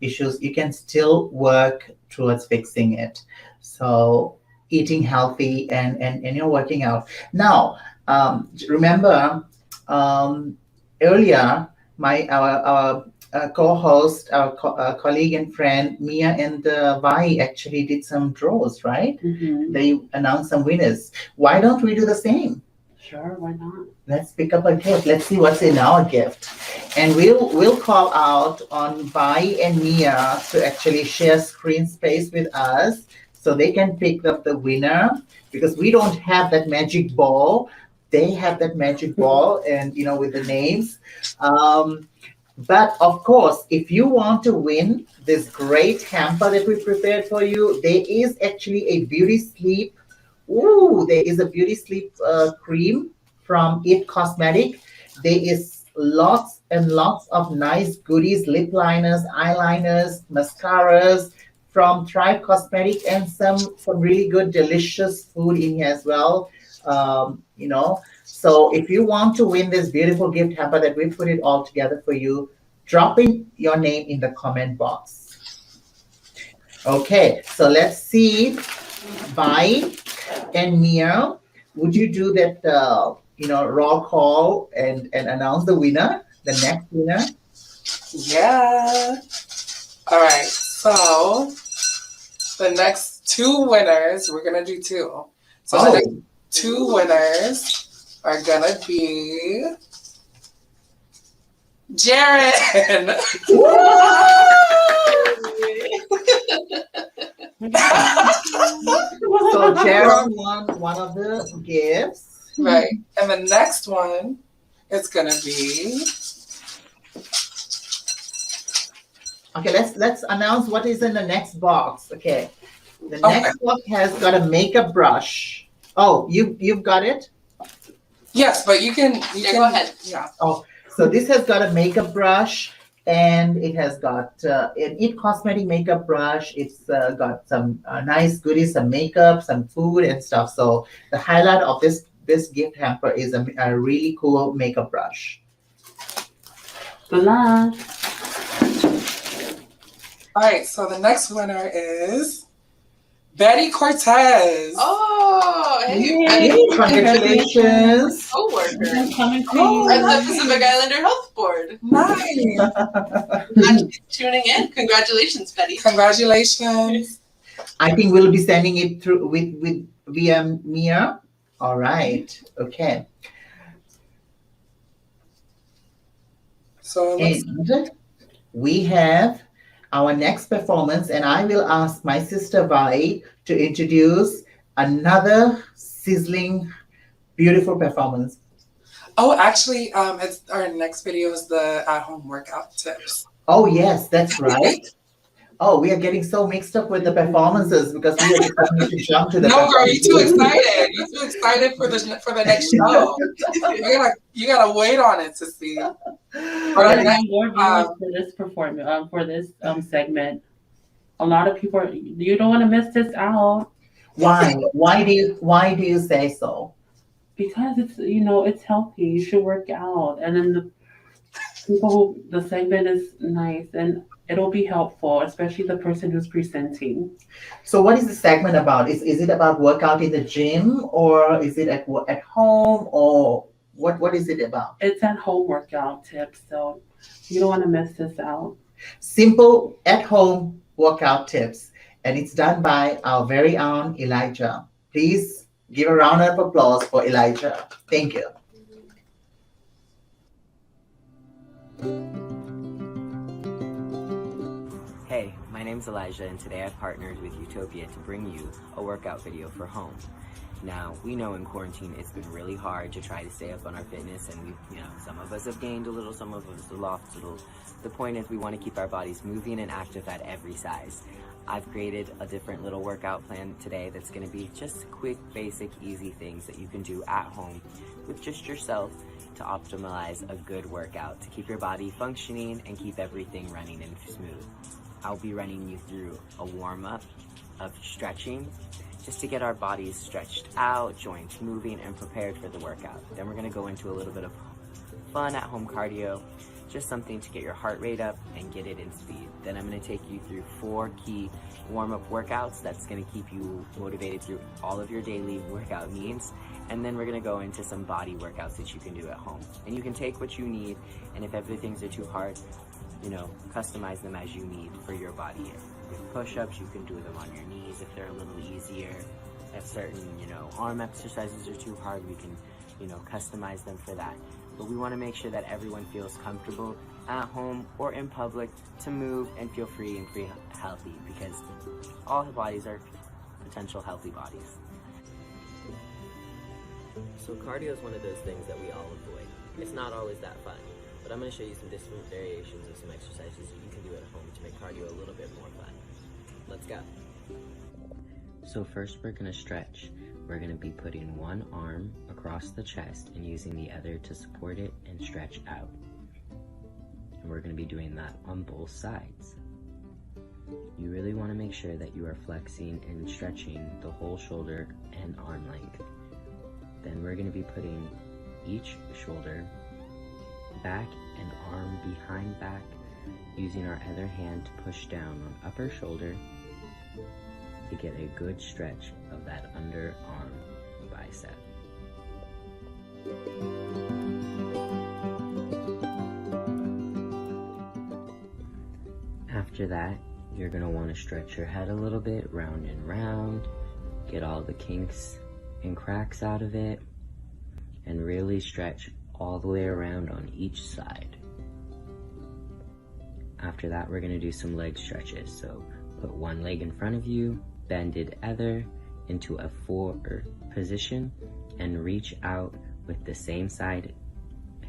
Speaker 1: issues, you can still work towards fixing it. So eating healthy and you're working out. Now, remember earlier, our co-host, our colleague and friend Mia and Vi actually did some draws, right?
Speaker 2: Mm-hmm.
Speaker 1: They announced some winners. Why don't we do the same?
Speaker 2: Sure, why not?
Speaker 1: Let's pick up a gift. Let's see what's in our gift, and we'll call out on Vi and Mia to actually share screen space with us so they can pick up the winner, because we don't have that magic ball. They have that magic ball, and with the names. But of course, if you want to win this great hamper that we prepared for you, there is actually a beauty sleep. There is a beauty sleep cream from It Cosmetic. There is lots and lots of nice goodies, lip liners, eyeliners, mascaras from Thrive Cosmetic, and some really good, delicious food in here as well. So if you want to win this beautiful gift hamper that we put it all together for you, drop in your name in the comment box. Okay, so let's see. Vi and Mia, would you do that roll call and announce the winner, the next winner?
Speaker 3: Yeah. All right. So the next two winners, we're gonna do two. So the next two winners are gonna be Jared.
Speaker 1: So Jared won one of the gifts.
Speaker 3: Right. And the next one is gonna be.
Speaker 1: Okay, let's announce what is in the next box. Okay. The next box has got a makeup brush. Oh, you've got it?
Speaker 3: Yes, but you can
Speaker 4: go ahead.
Speaker 3: Yeah.
Speaker 1: Oh, so this has got a makeup brush, and it has got an It Cosmetic makeup brush. It's got some nice goodies, some makeup, some food and stuff. So the highlight of this gift hamper is a really cool makeup brush.
Speaker 2: Good luck.
Speaker 3: All right, so the next winner is Betty Cortez.
Speaker 4: Oh, hey,
Speaker 1: Yay,
Speaker 4: Betty.
Speaker 1: congratulations.
Speaker 4: Co-worker
Speaker 2: coming to
Speaker 4: at the Pacific Islander Health Board.
Speaker 3: Nice.
Speaker 4: Tuning in. Congratulations, Betty.
Speaker 3: Congratulations.
Speaker 1: I think we'll be sending it through with via Mia. All right. Okay.
Speaker 3: So
Speaker 1: and we have our next performance, and I will ask my sister Vi to introduce another sizzling, beautiful performance.
Speaker 3: Oh, actually, it's our next video is the at-home workout tips.
Speaker 1: Oh yes, that's right. Oh, we are getting so mixed up with the performances because we are going to jump to the.
Speaker 3: No, girl, you're too excited. You're too excited for the next show. you gotta wait on it to see.
Speaker 2: More viewers for this performance, for this segment. A lot of people, you don't want to miss this out.
Speaker 1: Why? Why do you say so?
Speaker 2: Because it's healthy. You should work out, and then the segment is nice and it'll be helpful, especially the person who's presenting.
Speaker 1: So what is the segment about? Is it about workout in the gym, or is it at home, or what is it about?
Speaker 2: It's at home workout tips, so you don't want to miss this out.
Speaker 1: Simple at home workout tips, and it's done by our very own Elijah. Please give a round of applause for Elijah. Thank you.
Speaker 18: Hey, my name's Elijah, and today I've partnered with Utopia to bring you a workout video for home. Now, we know in quarantine it's been really hard to try to stay up on our fitness, and some of us have gained a little, some of us have lost a little. The point is we want to keep our bodies moving and active at every size. I've created a different little workout plan today that's going to be just quick, basic, easy things that you can do at home with just yourself to optimize a good workout, to keep your body functioning and keep everything running and smooth. I'll be running you through a warm-up of stretching, just to get our bodies stretched out, joints moving, and prepared for the workout. Then we're gonna go into a little bit of fun at-home cardio, just something to get your heart rate up and get it in speed. Then I'm gonna take you through 4 key warm-up workouts that's gonna keep you motivated through all of your daily workout needs. And then we're gonna go into some body workouts that you can do at home. And you can take what you need, and if everything's too hard, customize them as you need for your body. With push-ups, you can do them on your knees if they're a little easier. If certain, arm exercises are too hard, we can, customize them for that. But we want to make sure that everyone feels comfortable at home or in public to move and feel free and healthy, because all bodies are potential healthy bodies. So cardio is one of those things that we all avoid. It's not always that fun. But I'm going to show you some different variations of some exercises that you can do at home to make cardio a little bit more fun. Let's go. So first we're going to stretch. We're going to be putting one arm across the chest and using the other to support it and stretch out. And we're going to be doing that on both sides. You really want to make sure that you are flexing and stretching the whole shoulder and arm length. Then we're going to be putting each shoulder back and arm behind back, using our other hand to push down on upper shoulder to get a good stretch of that underarm bicep. After that, you're going to want to stretch your head a little bit, round and round, get all the kinks and cracks out of it, and really stretch all the way around on each side. After that, we're going to do some leg stretches. So put one leg in front of you, bend it other into a forward position, and reach out with the same side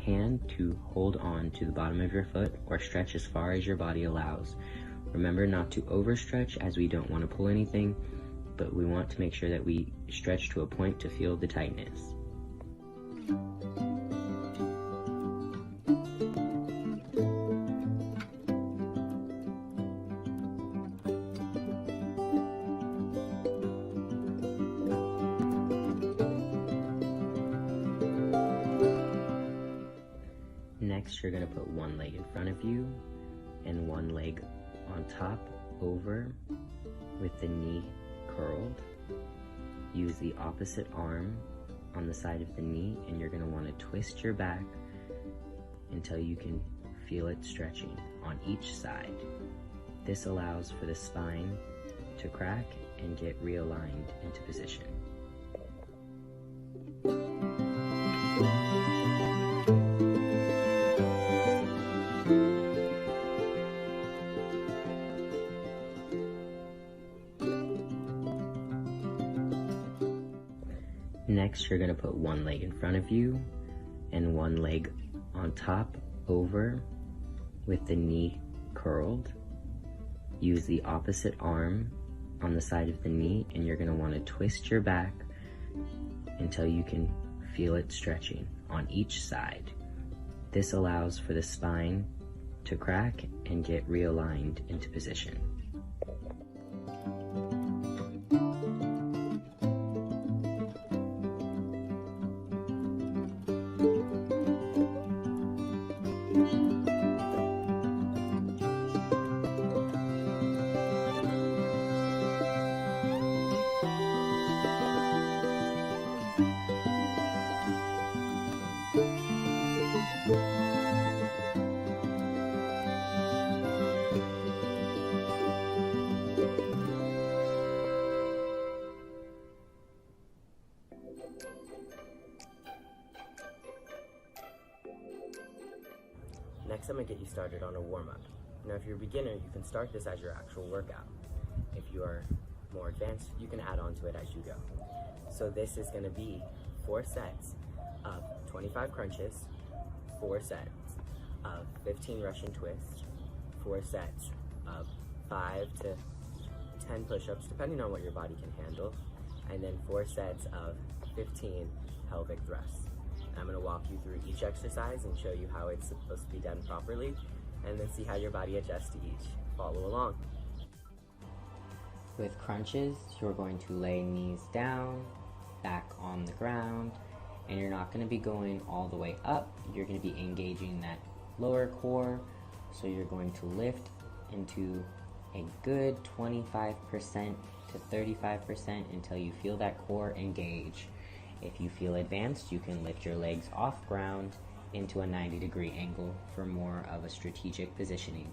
Speaker 18: hand to hold on to the bottom of your foot or stretch as far as your body allows. Remember not to overstretch, as we don't want to pull anything, but we want to make sure that we stretch to a point to feel the tightness. Next, you're going to put one leg in front of you and one leg on top over with the knee curled. Use the opposite arm on the side of the knee, and you're going to want to twist your back until you can feel it stretching on each side. This allows for the spine to crack and get realigned into position. Next, you're going to put one leg in front of you and one leg on top over with the knee curled. Use the opposite arm on the side of the knee, and you're going to want to twist your back until you can feel it stretching on each side. This allows for the spine to crack and get realigned into position. Next, I'm going to get you started on a warm-up. Now, if you're a beginner, you can start this as your actual workout. If you are more advanced, you can add on to it as you go. So this is going to be 4 sets of 25 crunches, 4 sets of 15 Russian twists, 4 sets of 5 to 10 push-ups, depending on what your body can handle, and then 4 sets of 15 pelvic thrusts. I'm going to walk you through each exercise and show you how it's supposed to be done properly, and then see how your body adjusts to each. Follow along. With crunches, you're going to lay knees down, back on the ground, and you're not going to be going all the way up. You're going to be engaging that lower core, so you're going to lift into a good 25% to 35% until you feel that core engage. If you feel advanced, you can lift your legs off ground into a 90-degree angle for more of a strategic positioning.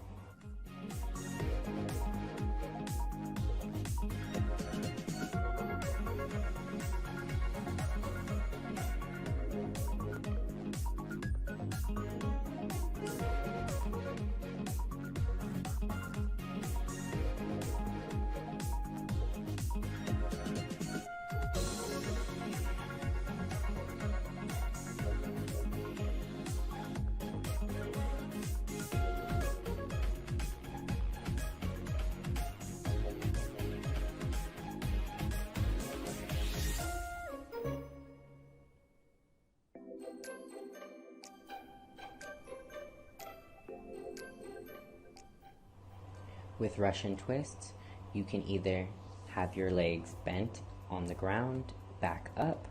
Speaker 18: With Russian twists, you can either have your legs bent on the ground, back up,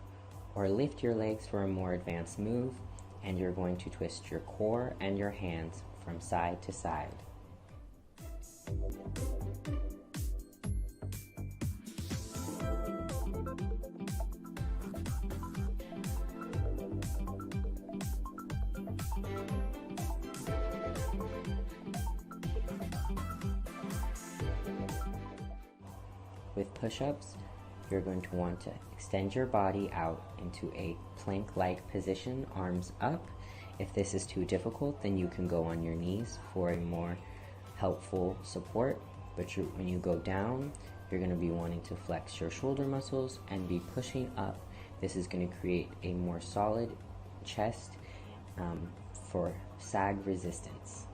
Speaker 18: or lift your legs for a more advanced move, and you're going to twist your core and your hands from side to side. With push-ups, you're going to want to extend your body out into a plank-like position, arms up. If this is too difficult, then you can go on your knees for a more helpful support. But when you go down, you're going to be wanting to flex your shoulder muscles and be pushing up. This is going to create a more solid chest for sag resistance.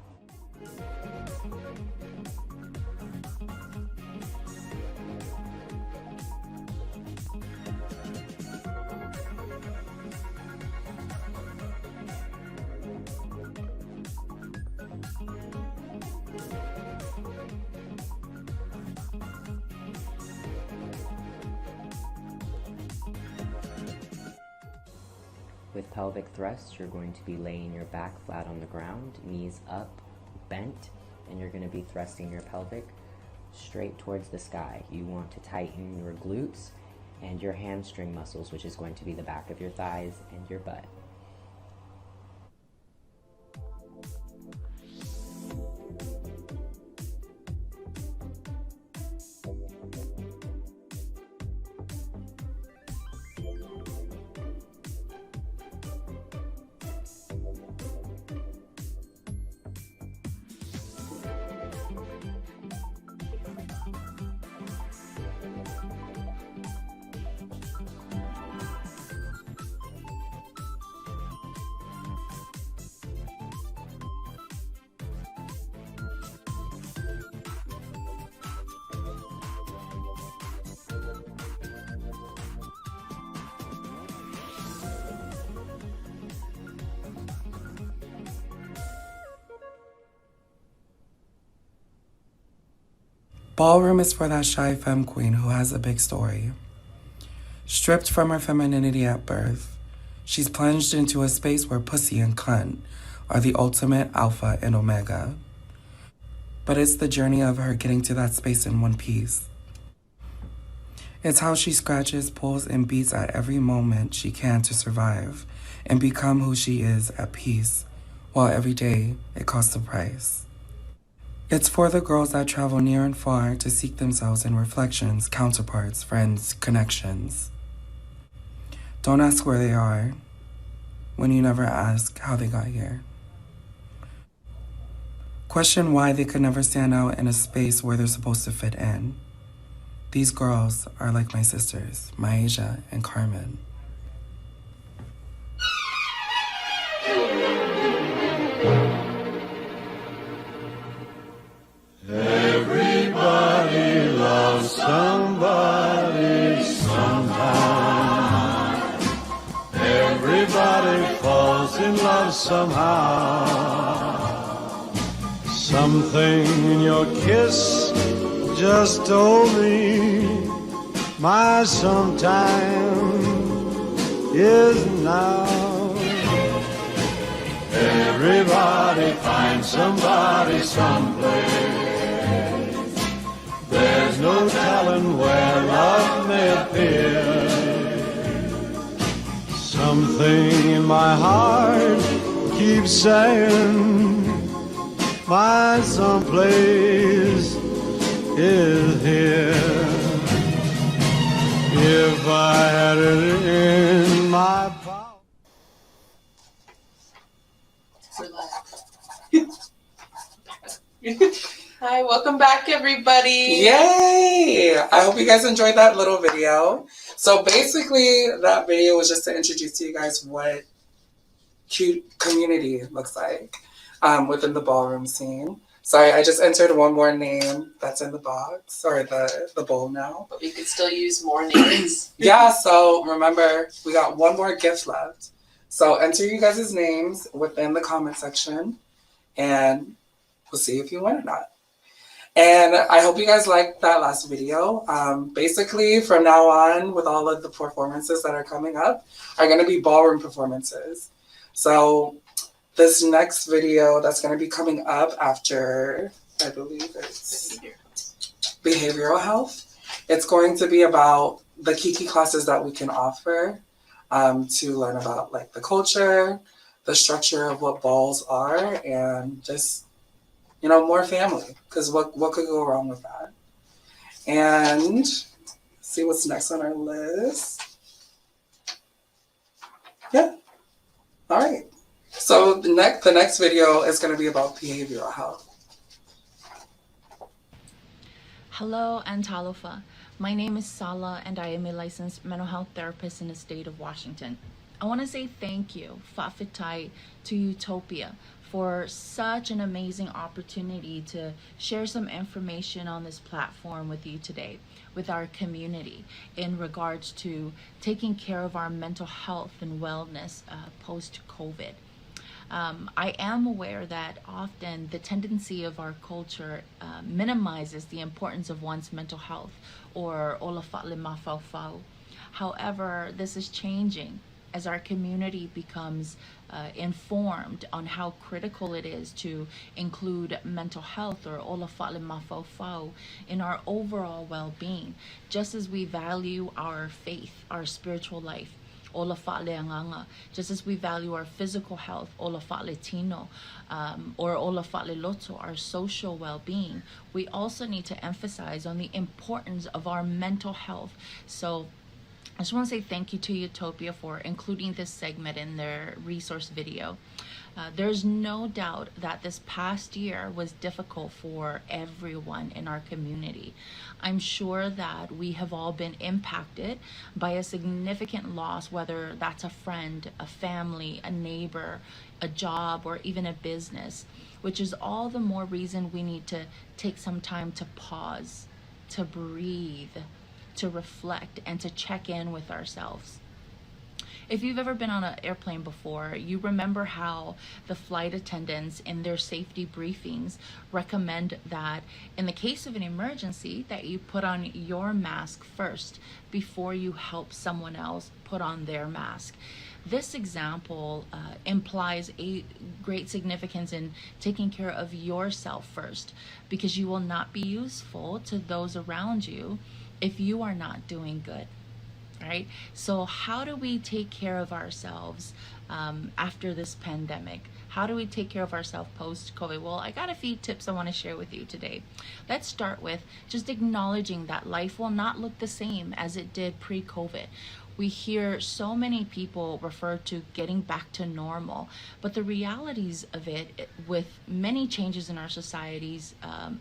Speaker 18: With pelvic thrusts, you're going to be laying your back flat on the ground, knees up, bent, and you're going to be thrusting your pelvic straight towards the sky. You want to tighten your glutes and your hamstring muscles, which is going to be the back of your thighs and your butt.
Speaker 3: Ballroom is for that shy femme queen who has a big story. Stripped from her femininity at birth, she's plunged into a space where pussy and cunt are the ultimate alpha and omega. But it's the journey of her getting to that space in one piece. It's how she scratches, pulls, and beats at every moment she can to survive and become who she is at peace, while every day it costs a price. It's for the girls that travel near and far to seek themselves in reflections, counterparts, friends, connections. Don't ask where they are when you never ask how they got here. Question why they could never stand out in a space where they're supposed to fit in. These girls are like my sisters, Myasia and Carmen.
Speaker 16: Everybody loves somebody sometime. Everybody falls in love somehow. Something in your kiss just told me my sometime is now. Everybody finds somebody someplace. There's no telling where love may appear. Something in my heart keeps saying my someplace is here. If I had it in my power.
Speaker 4: Hi, welcome back, everybody.
Speaker 3: Yay! I hope you guys enjoyed that little video. So basically, that video was just to introduce to you guys what cute community looks like within the ballroom scene. Sorry, I just entered one more name that's in the box, or the bowl now.
Speaker 4: But we could still use more names.
Speaker 3: Yeah, so remember, we got one more gift left. So enter you guys' names within the comment section, and we'll see if you win or not. And I hope you guys liked that last video. Basically, from now on, with all of the performances that are coming up, are going to be ballroom performances. So this next video that's going to be coming up after, I believe it's behavioral health. It's going to be about the Kiki classes that we can offer to learn about like the culture, the structure of what balls are, and just, you know, more family, because what could go wrong with that? And see what's next on our list. Yeah. All right. So the next video is going to be about behavioral health.
Speaker 19: Hello, and Talofa. My name is Sala, and I am a licensed mental health therapist in the state of Washington. I want to say thank you, Fafitai, to Utopia for such an amazing opportunity to share some information on this platform with you today, with our community, in regards to taking care of our mental health and wellness post-COVID. I am aware that often the tendency of our culture minimizes the importance of one's mental health, or olafat lima faufau. However, this is changing as our community becomes informed on how critical it is to include mental health, or olafat lima faufau, in our overall well-being, just as we value our faith, our spiritual life, olafat leanganga, just as we value our physical health, olafat letino, or olafat leloto, our social well-being. We also need to emphasize on the importance of our mental health. So I just want to say thank you to Utopia for including this segment in their resource video. There's no doubt that this past year was difficult for everyone in our community. I'm sure that we have all been impacted by a significant loss, whether that's a friend, a family, a neighbor, a job, or even a business, which is all the more reason we need to take some time to pause, to breathe, to reflect, and to check in with ourselves. If you've ever been on an airplane before, you remember how the flight attendants in their safety briefings recommend that in the case of an emergency, that you put on your mask first before you help someone else put on their mask. This example implies a great significance in taking care of yourself first, because you will not be useful to those around you if you are not doing good. Right? So how do we take care of ourselves after this pandemic? How do we take care of ourselves post-COVID? Well, I got a few tips I want to share with you today. Let's start with just acknowledging that life will not look the same as it did pre-COVID. We hear so many people refer to getting back to normal, but the realities of it, with many changes in our societies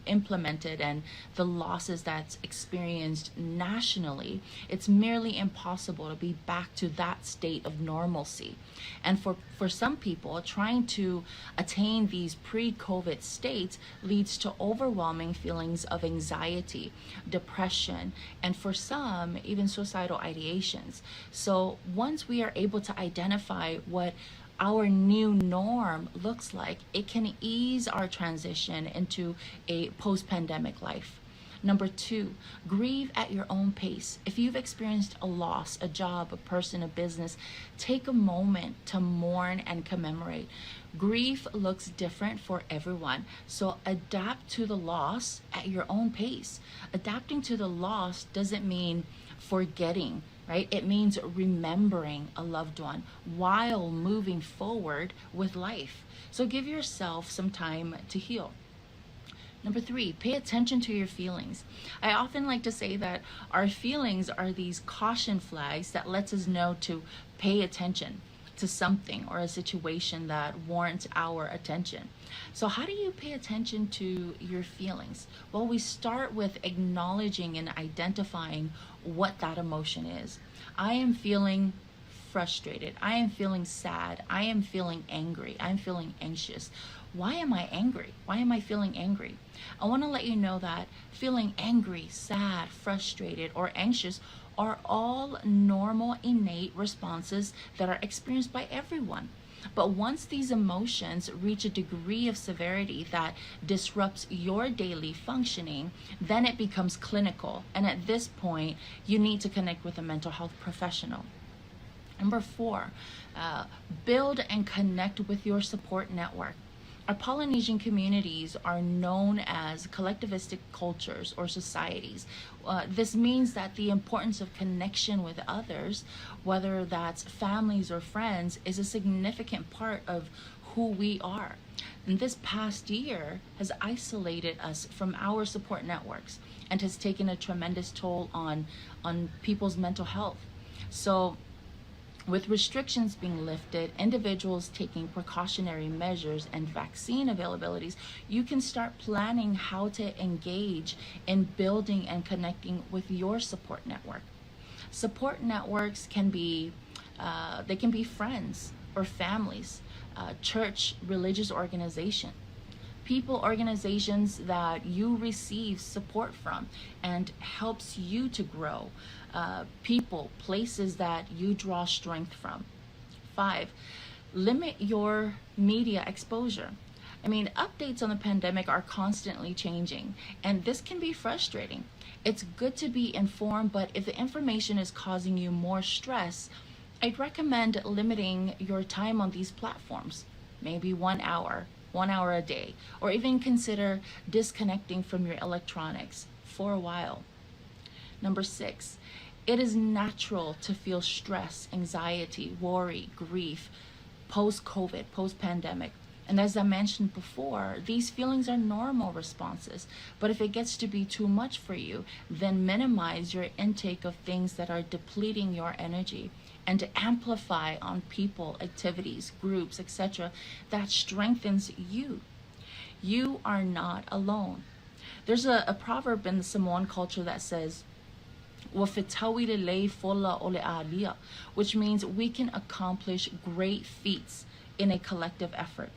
Speaker 19: implemented and the losses that's experienced nationally, it's merely impossible to be back to that state of normalcy. And for some people, trying to attain these pre-COVID states leads to overwhelming feelings of anxiety, depression, and for some, even suicidal ideations. So once we are able to identify what our new norm looks like, it can ease our transition into a post-pandemic life. Number 2, grieve at your own pace. If you've experienced a loss, a job, a person, a business, take a moment to mourn and commemorate. Grief looks different for everyone, so adapt to the loss at your own pace. Adapting to the loss doesn't mean forgetting, right? It means remembering a loved one while moving forward with life. So give yourself some time to heal. Number 3, pay attention to your feelings. I often like to say that our feelings are these caution flags that lets us know to pay attention to something or a situation that warrants our attention. So how do you pay attention to your feelings? Well, we start with acknowledging and identifying what that emotion is. I am feeling frustrated. I am feeling sad. I am feeling angry. I'm feeling anxious. Why am I angry? Why am I feeling angry? I want to let you know that feeling angry, sad, frustrated, or anxious are all normal, innate responses that are experienced by everyone. But once these emotions reach a degree of severity that disrupts your daily functioning, then it becomes clinical. And at this point, you need to connect with a mental health professional. Number 4, build and connect with your support network. Our Polynesian communities are known as collectivistic cultures or societies. This means that the importance of connection with others, whether that's families or friends, is a significant part of who we are. And this past year has isolated us from our support networks and has taken a tremendous toll on people's mental health. So with restrictions being lifted, individuals taking precautionary measures, and vaccine availabilities, you can start planning how to engage in building and connecting with your support network. Support networks can be they can be friends or families, church, religious organization, people, organizations that you receive support from and helps you to grow, people, places that you draw strength from. 5, limit your media exposure. I mean, updates on the pandemic are constantly changing, and this can be frustrating. It's good to be informed, but if the information is causing you more stress, I'd recommend limiting your time on these platforms, maybe 1 hour a day, or even consider disconnecting from your electronics for a while. Number 6, it is natural to feel stress, anxiety, worry, grief, post-COVID, post-pandemic. And as I mentioned before, these feelings are normal responses. But if it gets to be too much for you, then minimize your intake of things that are depleting your energy, and to amplify on people, activities, groups, etc. that strengthens you. You are not alone. There's a proverb in the Samoan culture that says, which means we can accomplish great feats in a collective effort,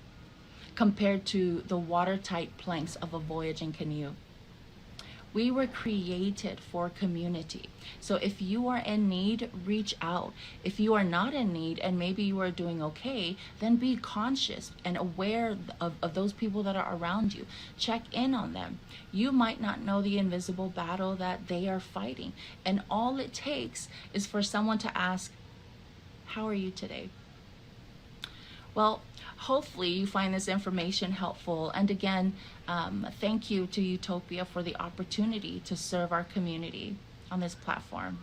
Speaker 19: compared to the watertight planks of a voyaging canoe. We were created for community. So if you are in need, reach out. If you are not in need and maybe you are doing okay, then be conscious and aware of those people that are around you. Check in on them. You might not know the invisible battle that they are fighting. And all it takes is for someone to ask, "How are you today?" Well, hopefully you find this information helpful. And again, thank you to Utopia for the opportunity to serve our community on this platform.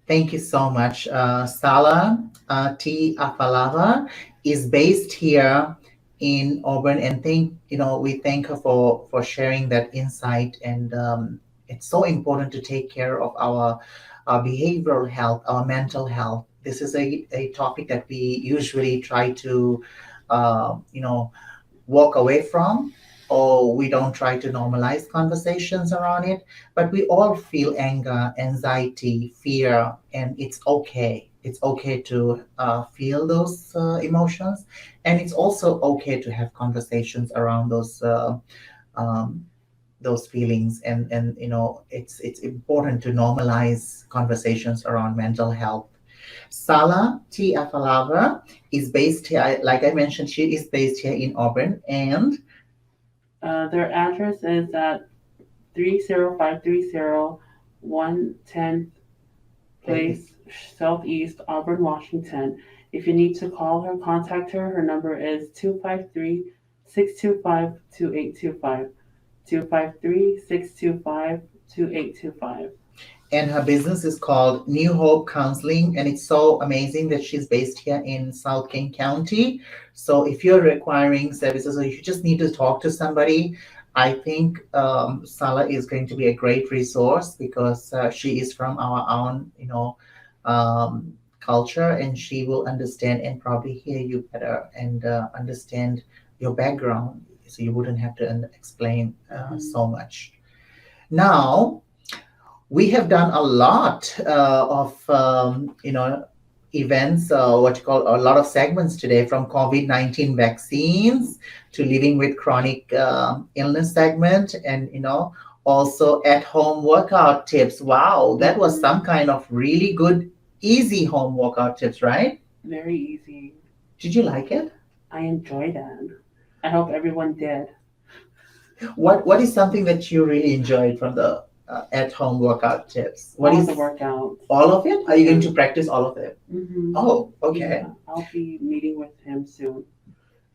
Speaker 1: Thank you so much. Sala T. Afalava is based here in Auburn, and we thank her for sharing that insight. And it's so important to take care of our behavioral health, our mental health. This is a topic that we usually try to walk away from, or we don't try to normalize conversations around it. But we all feel anger, anxiety, fear, and it's okay. It's okay to feel those emotions, and it's also okay to have conversations around those feelings. And it's important to normalize conversations around mental health. Sala T. Afalava is based here, like I mentioned, she is based here in Auburn, and
Speaker 2: their address is at 30530 110th Place, Southeast Auburn, Washington. If you need to call her, contact her. Her number is 253-625-2825. 253-625-2825.
Speaker 1: And her business is called New Hope Counseling, and it's so amazing that she's based here in South King County. So if you're requiring services or if you just need to talk to somebody, I think Sala is going to be a great resource, because she is from our own, culture, and she will understand and probably hear you better and understand your background, so you wouldn't have to explain so much. Now, we have done a lot of events, a lot of segments today, from COVID-19 vaccines to living with chronic illness segment, and also at-home workout tips. Wow, that was some kind of really good, easy home workout tips, right?
Speaker 2: Very easy.
Speaker 1: Did you like it?
Speaker 2: I enjoyed it. I hope everyone did.
Speaker 1: What is something that you really enjoyed from the at-home workout tips?
Speaker 2: All the workouts.
Speaker 1: All of it? Are you going to practice all of it?
Speaker 2: Mm-hmm.
Speaker 1: Oh, okay.
Speaker 2: Yeah, I'll be meeting with him soon.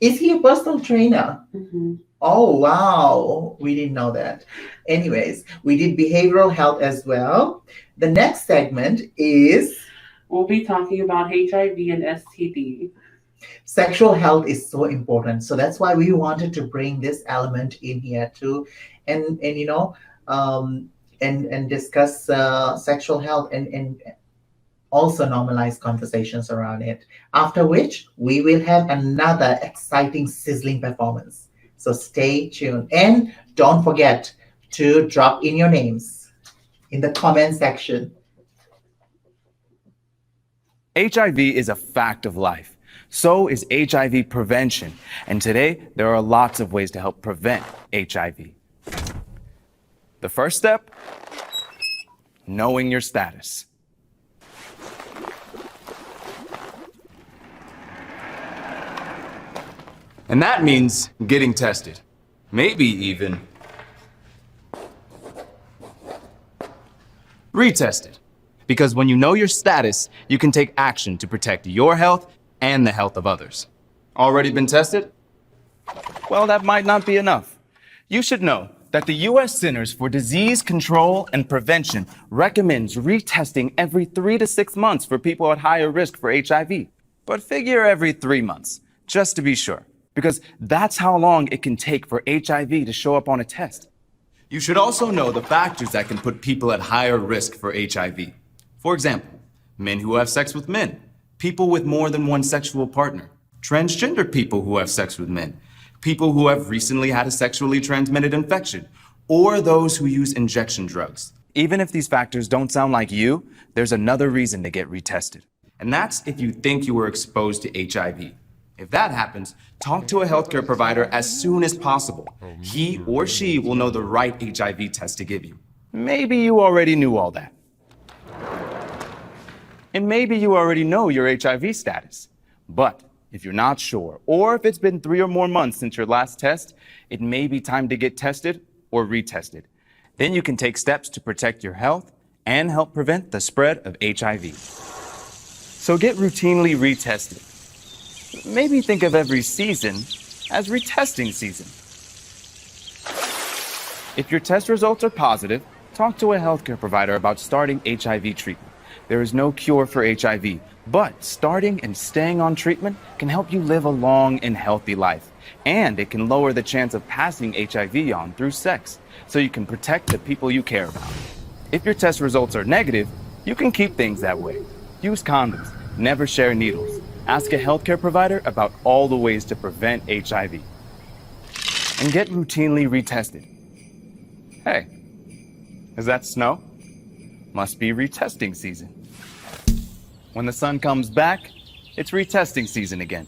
Speaker 1: Is he a personal trainer?
Speaker 2: Mhm.
Speaker 1: Oh, wow. We didn't know that. Anyways, we did behavioral health as well. The next segment is
Speaker 2: We'll be talking about HIV and STD.
Speaker 1: sexual health is so important. So that's why we wanted to bring this element in here too. And you know, and discuss sexual health and also normalize conversations around it. After which, we will have another exciting, sizzling performance. So stay tuned. And don't forget to drop in your names in the comment section.
Speaker 20: HIV is a fact of life. So is HIV prevention. And today, there are lots of ways to help prevent HIV. The first step, knowing your status.
Speaker 21: And that means getting tested. Maybe even retested. Because when you know your status, you can take action to protect your health and the health of others. Already been tested?
Speaker 20: Well, that might not be enough. You should know that the U.S. Centers for Disease Control and Prevention recommends retesting every 3 to 6 months for people at higher risk for HIV. But figure every 3 months, just to be sure, because that's how long it can take for HIV to show up on a test.
Speaker 21: You should also know the factors that can put people at higher risk for HIV. For example, men who have sex with men, people with more than one sexual partner, transgender people who have sex with men, people who have recently had a sexually transmitted infection, or those who use injection drugs.
Speaker 20: Even if these factors don't sound like you, there's another reason to get retested.
Speaker 21: And that's if you think you were exposed to HIV. If that happens, talk to a healthcare provider as soon as possible. He or she will know the right HIV test to give you.
Speaker 20: Maybe you already knew all that. And maybe you already know your HIV status. But if you're not sure, or if it's been 3 or more months since your last test, it may be time to get tested or retested. Then you can take steps to protect your health and help prevent the spread of HIV. So get routinely retested. Maybe think of every season as retesting season. If your test results are positive, talk to a healthcare provider about starting HIV treatment. There is no cure for HIV, but starting and staying on treatment can help you live a long and healthy life. And it can lower the chance of passing HIV on through sex, so you can protect the people you care about. If your test results are negative, you can keep things that way. Use condoms, never share needles. Ask a healthcare provider about all the ways to prevent HIV. And get routinely retested. Hey, is that snow? Must be retesting season. When the sun comes back, it's retesting season again.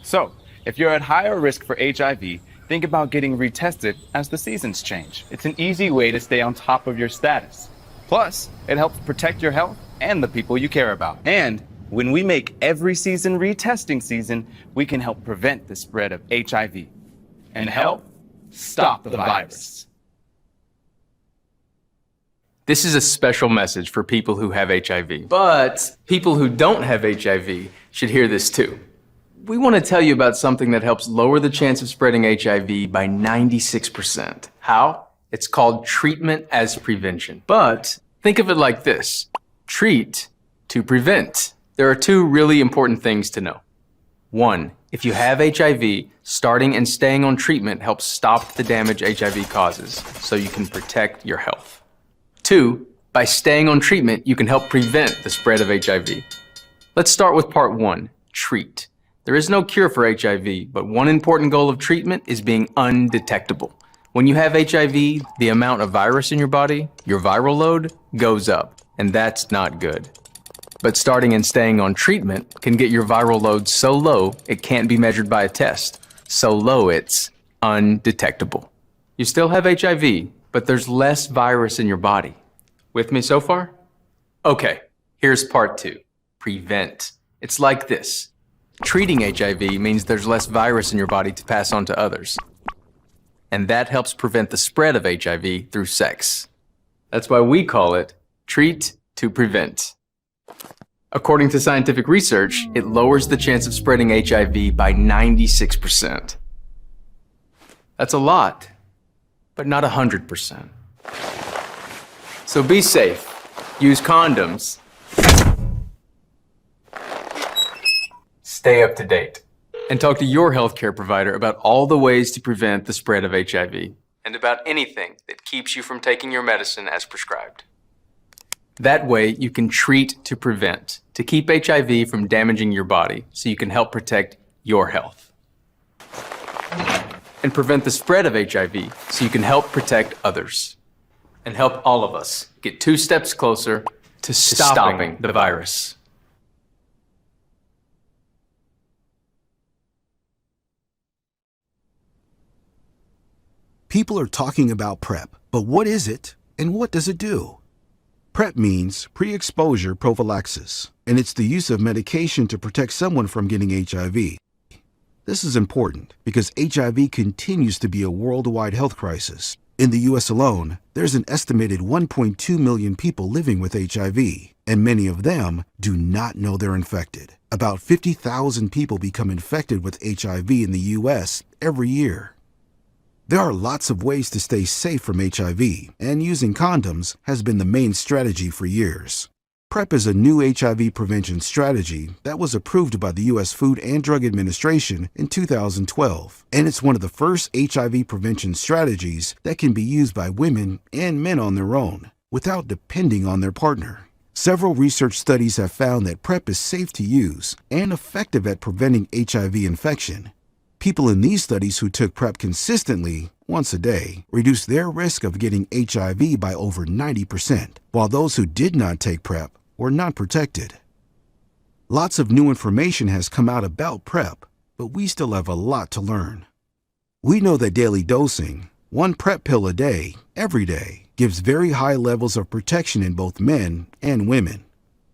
Speaker 20: So, if you're at higher risk for HIV, think about getting retested as the seasons change. It's an easy way to stay on top of your status. Plus, it helps protect your health and the people you care about. And when we make every season retesting season, we can help prevent the spread of HIV and help stop the virus.
Speaker 22: This is a special message for people who have HIV, but people who don't have HIV should hear this too. We want to tell you about something that helps lower the chance of spreading HIV by 96%. How? It's called treatment as prevention. But think of it like this: treat to prevent. There are 2 really important things to know. 1, if you have HIV, starting and staying on treatment helps stop the damage HIV causes, so you can protect your health. 2, by staying on treatment, you can help prevent the spread of HIV. Let's start with part 1, treat. There is no cure for HIV, but one important goal of treatment is being undetectable. When you have HIV, the amount of virus in your body, your viral load, goes up, and that's not good. But starting and staying on treatment can get your viral load so low it can't be measured by a test. So low it's undetectable. You still have HIV, but there's less virus in your body. With me so far? Okay, here's part 2, prevent. It's like this. Treating HIV means there's less virus in your body to pass on to others. And that helps prevent the spread of HIV through sex. That's why we call it treat to prevent. According to scientific research, it lowers the chance of spreading HIV by 96%. That's a lot, but not 100%. So be safe, use condoms, stay up to date, and talk to your healthcare provider about all the ways to prevent the spread of HIV and about anything that keeps you from taking your medicine as prescribed. That way, you can treat to prevent, to keep HIV from damaging your body so you can help protect your health. And prevent the spread of HIV so you can help protect others. And help all of us get 2 steps closer to stopping the virus.
Speaker 7: People are talking about PrEP, but what is it and what does it do? PrEP means pre-exposure prophylaxis, and it's the use of medication to protect someone from getting HIV. This is important because HIV continues to be a worldwide health crisis. In the US alone, there's an estimated 1.2 million people living with HIV, and many of them do not know they're infected. About 50,000 people become infected with HIV in the US every year. There are lots of ways to stay safe from HIV, and using condoms has been the main strategy for years. PrEP is a new HIV prevention strategy that was approved by the U.S. Food and Drug Administration in 2012, and it's one of the first HIV prevention strategies that can be used by women and men on their own, without depending on their partner. Several research studies have found that PrEP is safe to use and effective at preventing HIV infection. People in these studies who took PrEP consistently, once a day, reduced their risk of getting HIV by over 90%, while those who did not take PrEP were not protected. Lots of new information has come out about PrEP, but we still have a lot to learn. We know that daily dosing, 1 PrEP pill a day, every day, gives very high levels of protection in both men and women.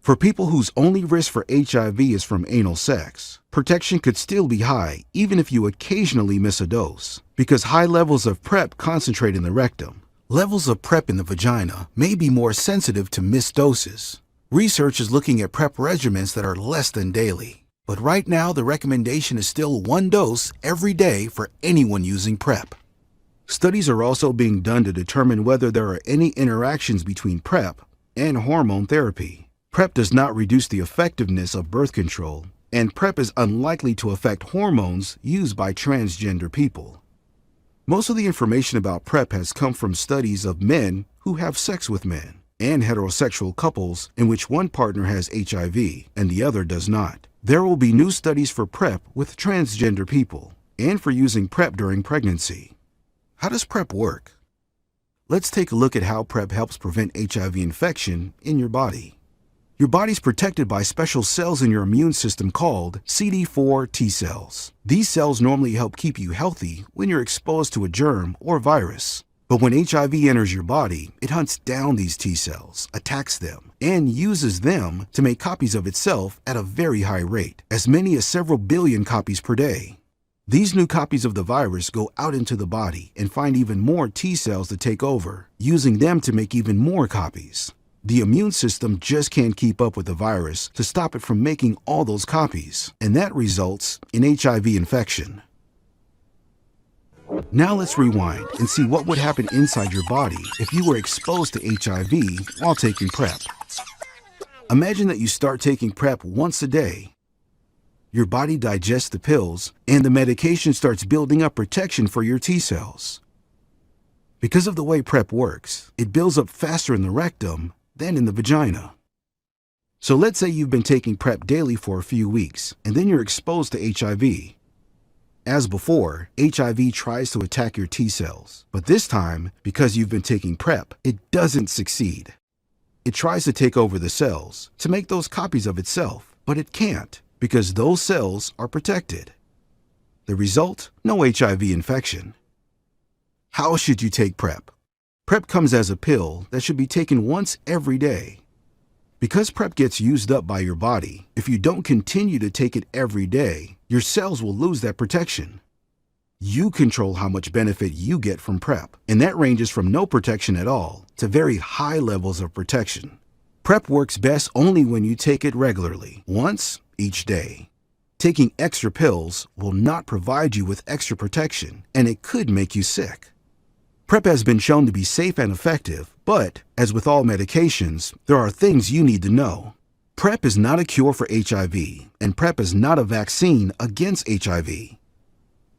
Speaker 7: For people whose only risk for HIV is from anal sex, protection could still be high even if you occasionally miss a dose, because high levels of PrEP concentrate in the rectum. Levels of PrEP in the vagina may be more sensitive to missed doses. Research is looking at PrEP regimens that are less than daily. But right now, the recommendation is still 1 dose every day for anyone using PrEP. Studies are also being done to determine whether there are any interactions between PrEP and hormone therapy. PrEP does not reduce the effectiveness of birth control, and PrEP is unlikely to affect hormones used by transgender people. Most of the information about PrEP has come from studies of men who have sex with men, and heterosexual couples in which one partner has HIV and the other does not. There will be new studies for PrEP with transgender people, and for using PrEP during pregnancy. How does PrEP work? Let's take a look at how PrEP helps prevent HIV infection in your body. Your body's protected by special cells in your immune system called CD4 T cells. These cells normally help keep you healthy when you're exposed to a germ or virus. But when HIV enters your body, it hunts down these T cells, attacks them, and uses them to make copies of itself at a very high rate, as many as several billion copies per day. These new copies of the virus go out into the body and find even more T cells to take over, using them to make even more copies. The immune system just can't keep up with the virus to stop it from making all those copies, and that results in HIV infection. Now let's rewind and see what would happen inside your body if you were exposed to HIV while taking PrEP. Imagine that you start taking PrEP once a day. Your body digests the pills, and the medication starts building up protection for your T cells. Because of the way PrEP works, it builds up faster in the rectum than in the vagina. So let's say you've been taking PrEP daily for a few weeks, and then you're exposed to HIV. As before, HIV tries to attack your T cells, but this time, because you've been taking PrEP, it doesn't succeed. It tries to take over the cells to make those copies of itself, but it can't because those cells are protected. The result? No HIV infection. How should you take PrEP? PrEP comes as a pill that should be taken once every day. Because PrEP gets used up by your body, if you don't continue to take it every day, your cells will lose that protection. You control how much benefit you get from PrEP, and that ranges from no protection at all to very high levels of protection. PrEP works best only when you take it regularly, once each day. Taking extra pills will not provide you with extra protection, and it could make you sick. PrEP has been shown to be safe and effective, but, as with all medications, there are things you need to know. PrEP is not a cure for HIV, and PrEP is not a vaccine against HIV.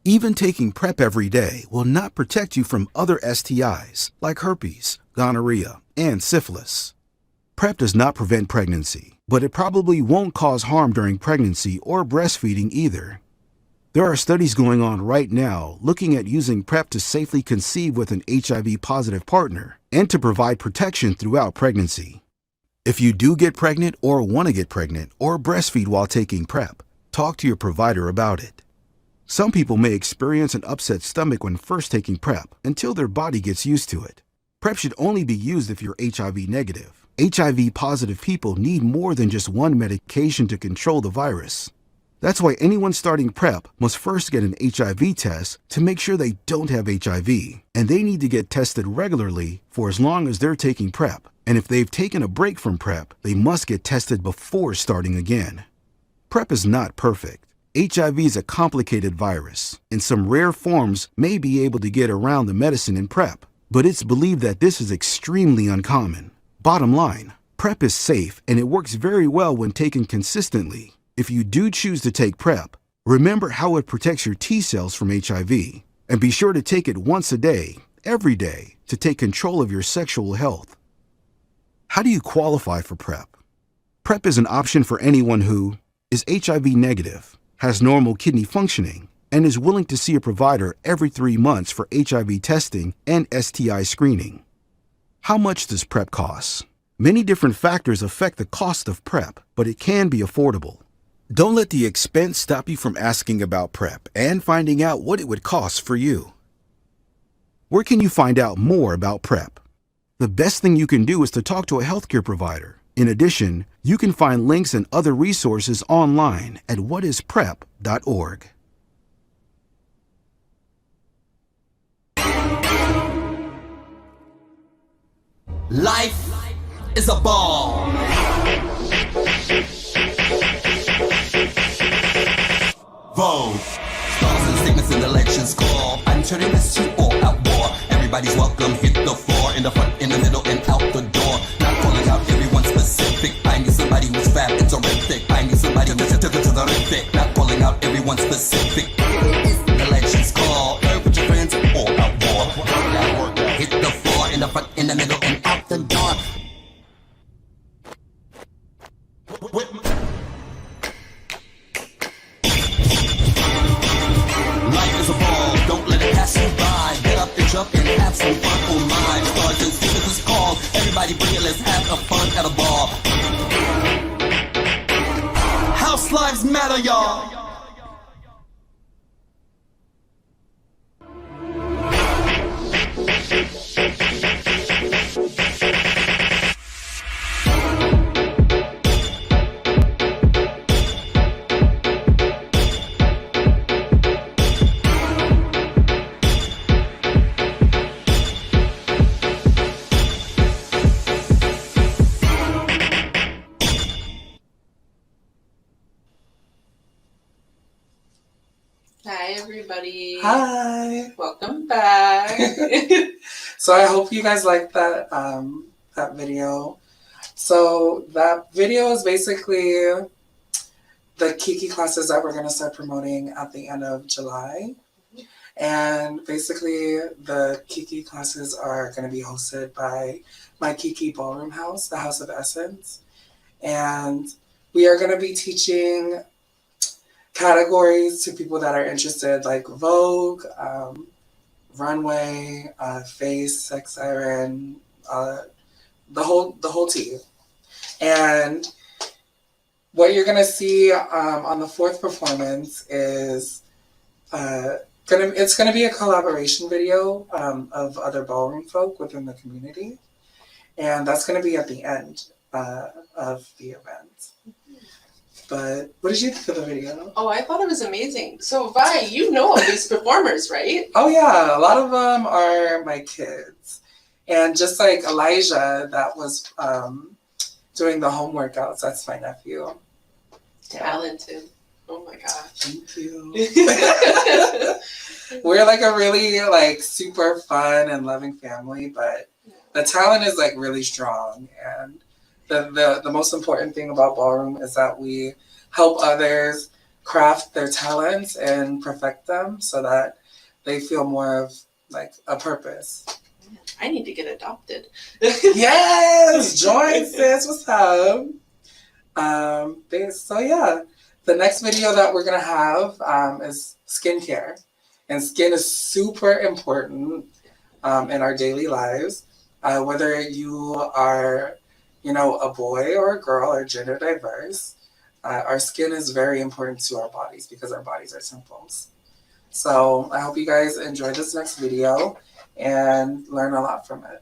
Speaker 7: Even taking PrEP every day will not protect you from other STIs like herpes, gonorrhea, and syphilis. PrEP does not prevent pregnancy, but it probably won't cause harm during pregnancy or breastfeeding either. There are studies going on right now looking at using PrEP to safely conceive with an HIV-positive partner and to provide protection throughout pregnancy. If you do get pregnant or want to get pregnant or breastfeed while taking PrEP, talk to your provider about it. Some people may experience an upset stomach when first taking PrEP until their body gets used to it. PrEP should only be used if you're HIV negative. HIV-positive people need more than just one medication to control the virus. That's why anyone starting PrEP must first get an HIV test to make sure they don't have HIV, and they need to get tested regularly for as long as they're taking PrEP. And if they've taken a break from PrEP, they must get tested before starting again. PrEP is not perfect. HIV is a complicated virus, and some rare forms may be able to get around the medicine in PrEP, but it's believed that this is extremely uncommon. Bottom line, PrEP is safe and it works very well when taken consistently. If you do choose to take PrEP, remember how it protects your T cells from HIV, and be sure to take it once a day, every day, to take control of your sexual health. How do you qualify for PrEP? PrEP is an option for anyone who is HIV negative, has normal kidney functioning, and is willing to see a provider every 3 months for HIV testing and STI screening. How much does PrEP cost? Many different factors affect the cost of PrEP, but it can be affordable. Don't let the expense stop you from asking about PrEP and finding out what it would cost for you. Where can you find out more about PrEP? The best thing you can do is to talk to a healthcare provider. In addition, you can find links and other resources online at whatisprep.org.
Speaker 9: Life is a ball. Vote. Stars and statements and elections call. I'm turning this to all out war. Everybody's welcome, hit the floor. In the front, in the middle, and out the door. Not calling out everyone specific. I need somebody who's fat and terrific. I need somebody who's terrific. Not calling out everyone specific. Elections call. With your friends, all out war. Hit the floor, in the front, in the middle, and out the door. Life is a ball, don't let it pass you by. Get up and jump and have some fun, oh my. Stars and students is called. Everybody bring it, let's have a fun at a ball. House lives matter, y'all.
Speaker 4: Hi, everybody.
Speaker 3: Hi.
Speaker 4: Welcome back.
Speaker 3: So I hope you guys liked that that video. So that video is basically the Kiki classes that we're going to start promoting at the end of July. And basically the Kiki classes are going to be hosted by my Kiki Ballroom House, the House of Essence. And we are going to be teaching categories to people that are interested, like Vogue, Runway, Face, Sex Siren, the whole team. And what you're gonna see on the fourth performance is it's gonna be a collaboration video of other ballroom folk within the community, and that's gonna be at the end of the event. But what did you think of the video?
Speaker 4: Oh, I thought it was amazing. So, Vi, you know all these performers, right?
Speaker 3: Oh, yeah. A lot of them are my kids. And just like Elijah, that was doing the home workouts. That's my nephew.
Speaker 4: Talented. Oh my gosh.
Speaker 3: Thank you. We're like a really like super fun and loving family, but the talent is like really strong. And the most important thing about ballroom is that we help others craft their talents and perfect them so that they feel more of like a purpose.
Speaker 4: I need to get adopted.
Speaker 3: Yes, join sis. What's up? So yeah, the next video that we're gonna have is skincare, and skin is super important in our daily lives. Whether you are, a boy or a girl or gender diverse, our skin is very important to our bodies because our bodies are temples. So I hope you guys enjoy this next video and learn a lot from it.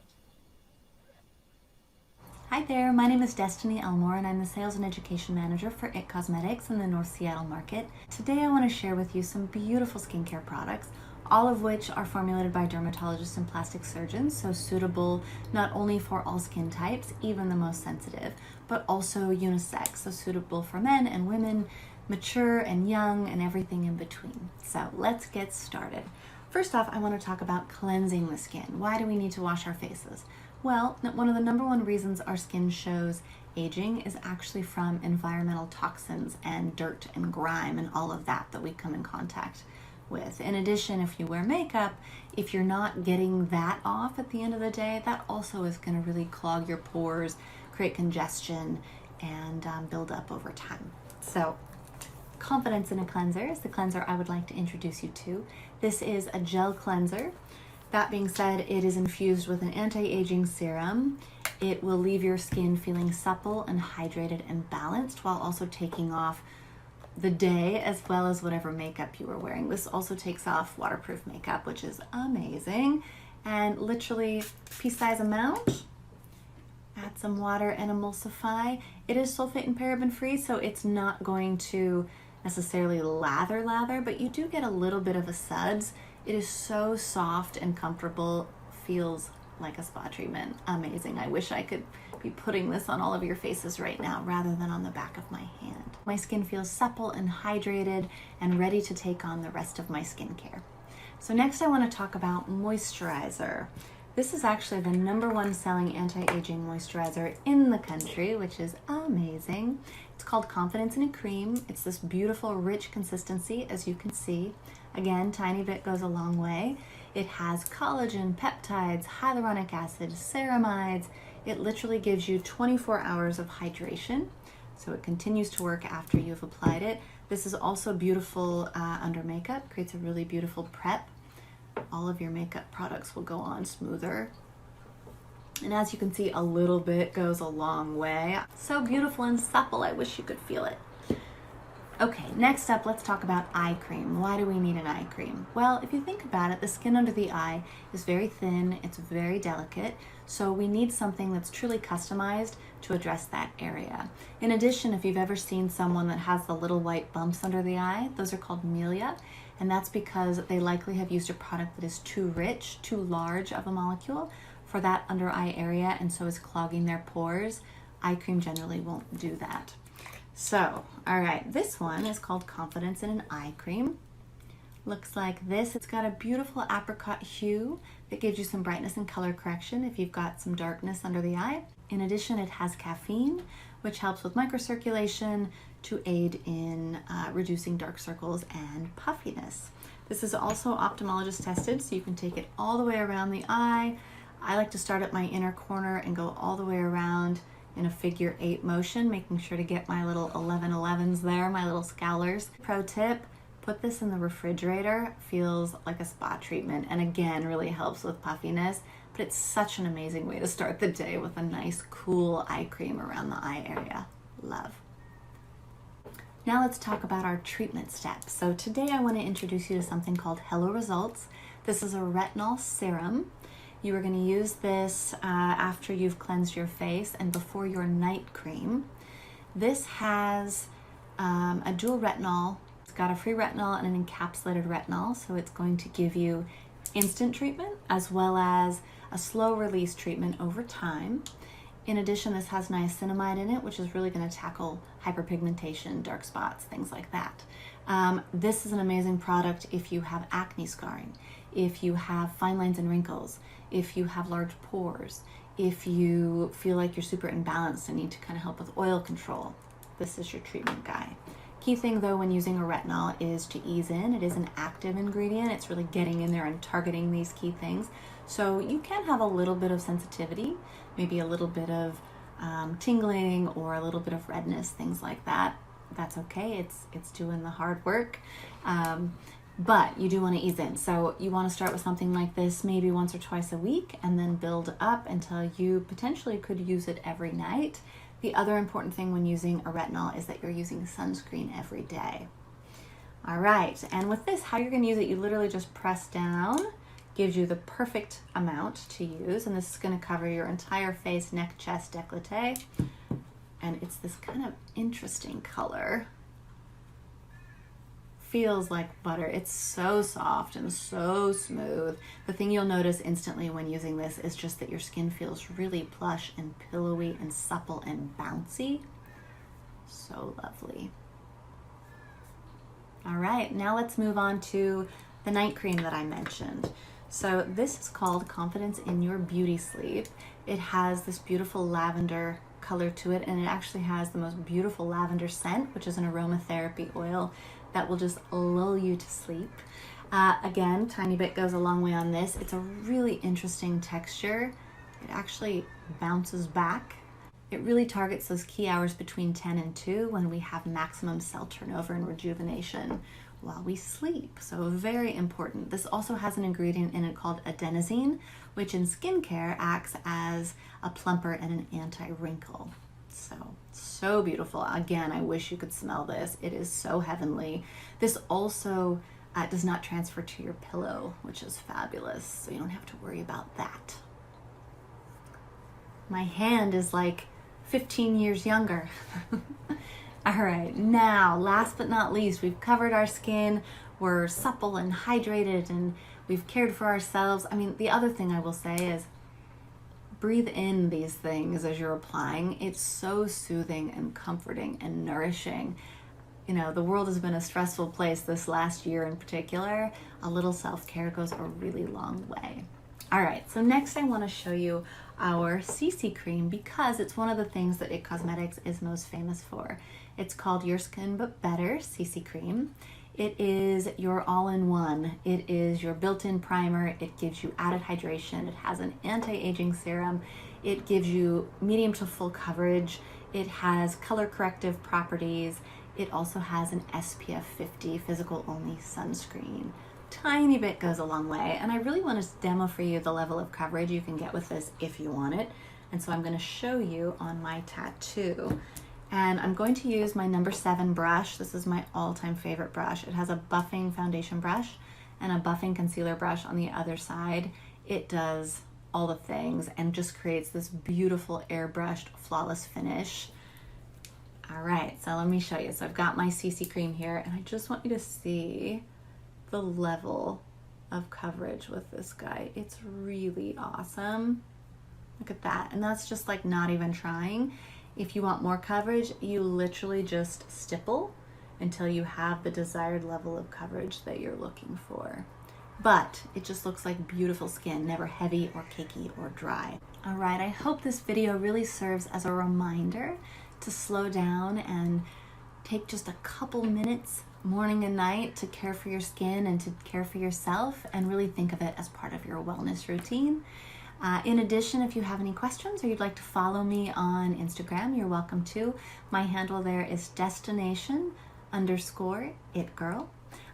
Speaker 12: Hi there, my name is Destiny Elmore and I'm the Sales and Education Manager for IT Cosmetics in the North Seattle market. Today I want to share with you some beautiful skincare products, all of which are formulated by dermatologists and plastic surgeons, so suitable not only for all skin types, even the most sensitive, but also unisex, so suitable for men and women, mature and young, and everything in between. So let's get started. First off, I want to talk about cleansing the skin. Why do we need to wash our faces? Well, one of the number one reasons our skin shows aging is actually from environmental toxins and dirt and grime and all of that we come in contact with. In addition, if you wear makeup, if you're not getting that off at the end of the day, that also is going to really clog your pores, create congestion, and build up over time. So, Confidence in a Cleanser is the cleanser I would like to introduce you to. This is a gel cleanser. That being said, it is infused with an anti-aging serum. It will leave your skin feeling supple and hydrated and balanced while also taking off the day as well as whatever makeup you were wearing. This also takes off waterproof makeup, which is amazing. And literally pea-size amount. Add some water and emulsify. It is sulfate and paraben free, so it's not going to necessarily lather, but you do get a little bit of a suds. It is so soft and comfortable, feels like a spa treatment. Amazing. I wish I could be putting this on all of your faces right now rather than on the back of my hand. My skin feels supple and hydrated and ready to take on the rest of my skincare. So next I want to talk about moisturizer. This is actually the #1 selling anti-aging moisturizer in the country, which is amazing. It's called Confidence in a Cream. It's this beautiful, rich consistency, as you can see. Again, tiny bit goes a long way. It has collagen, peptides, hyaluronic acid, ceramides. It literally gives you 24 hours of hydration, so it continues to work after you've applied it. This is also beautiful under makeup, creates a really beautiful prep. All of your makeup products will go on smoother. And as you can see, a little bit goes a long way. So beautiful and supple, I wish you could feel it. Okay, next up, let's talk about eye cream. Why do we need an eye cream? Well, if you think about it, the skin under the eye is very thin, it's very delicate, so we need something that's truly customized to address that area. In addition, if you've ever seen someone that has the little white bumps under the eye, those are called milia, and that's because they likely have used a product that is too rich, too large of a molecule for that under eye area, and so is clogging their pores. Eye cream generally won't do that. So, all right, this one is called Confidence in an Eye Cream. Looks like this. It's got a beautiful apricot hue that gives you some brightness and color correction if you've got some darkness under the eye. In addition, it has caffeine, which helps with microcirculation to aid in reducing dark circles and puffiness. This is also ophthalmologist tested, so you can take it all the way around the eye. I like to start at my inner corner and go all the way around in a figure 8 motion, making sure to get my little 1111s there, my little scowlers. Pro tip, put this in the refrigerator. Feels like a spa treatment, and again, really helps with puffiness, but it's such an amazing way to start the day with a nice, cool eye cream around the eye area. Love. Now let's talk about our treatment steps. So today I want to introduce you to something called Hello Results. This is a retinol serum. You are going to use this after you've cleansed your face and before your night cream. This has a dual retinol. It's got a free retinol and an encapsulated retinol, so it's going to give you instant treatment as well as a slow release treatment over time. In addition, this has niacinamide in it, which is really going to tackle hyperpigmentation, dark spots, things like that. This is an amazing product if you have acne scarring, if you have fine lines and wrinkles, if you have large pores, if you feel like you're super imbalanced and need to kind of help with oil control. This is your treatment guy. Key thing though when using a retinol is to ease in. It is an active ingredient. It's really getting in there and targeting these key things. So you can have a little bit of sensitivity, maybe a little bit of tingling or a little bit of redness, things like that. That's okay. It's doing the hard work. But you do want to ease in. So you want to start with something like this maybe once or twice a week and then build up until you potentially could use it every night. The other important thing when using a retinol is that you're using sunscreen every day. All right, and with this, how you're going to use it, you literally just press down, gives you the perfect amount to use, and this is going to cover your entire face, neck, chest, décolleté, and it's this kind of interesting color. Feels like butter. It's so soft and so smooth. The thing you'll notice instantly when using this is just that your skin feels really plush and pillowy and supple and bouncy. So lovely. All right, now let's move on to the night cream that I mentioned. So this is called Confidence in Your Beauty Sleep. It has this beautiful lavender color to it, and it actually has the most beautiful lavender scent, which is an aromatherapy oil that will just lull you to sleep. Again, tiny bit goes a long way on this. It's a really interesting texture. It actually bounces back. It really targets those key hours between 10 and 2 when we have maximum cell turnover and rejuvenation while we sleep. So very important. This also has an ingredient in it called adenosine, which in skincare acts as a plumper and an anti-wrinkle. So beautiful. Again, I wish you could smell this. It is so heavenly. This also does not transfer to your pillow, which is fabulous. So you don't have to worry about that. My hand is like 15 years younger. All right, now, last but not least, we've covered our skin. We're supple and hydrated and we've cared for ourselves. I mean, the other thing I will say is breathe in these things as you're applying. It's so soothing and comforting and nourishing. You know, the world has been a stressful place this last year in particular. A little self-care goes a really long way. All right, so next I want to show you our CC cream because it's one of the things that IT Cosmetics is most famous for. It's called Your Skin But Better CC Cream. It is your all-in-one. It is your built-in primer. It gives you added hydration. It has an anti-aging serum. It gives you medium to full coverage. It has color corrective properties. It also has an SPF 50 physical only sunscreen. Tiny bit goes a long way, and I really want to demo for you the level of coverage you can get with this if you want it. And so I'm going to show you on my tattoo. And I'm going to use my number 7 brush. This is my all-time favorite brush. It has a buffing foundation brush and a buffing concealer brush on the other side. It does all the things and just creates this beautiful airbrushed, flawless finish. All right, so let me show you. So I've got my CC cream here, and I just want you to see the level of coverage with this guy. It's really awesome. Look at that. And that's just like not even trying. If you want more coverage, you literally just stipple until you have the desired level of coverage that you're looking for. But it just looks like beautiful skin, never heavy or cakey or dry. All right, I hope this video really serves as a reminder to slow down and take just a couple minutes morning and night to care for your skin and to care for yourself and really think of it as part of your wellness routine. In addition, if you have any questions or you'd like to follow me on Instagram, you're welcome to. My handle there is destination_itgirl.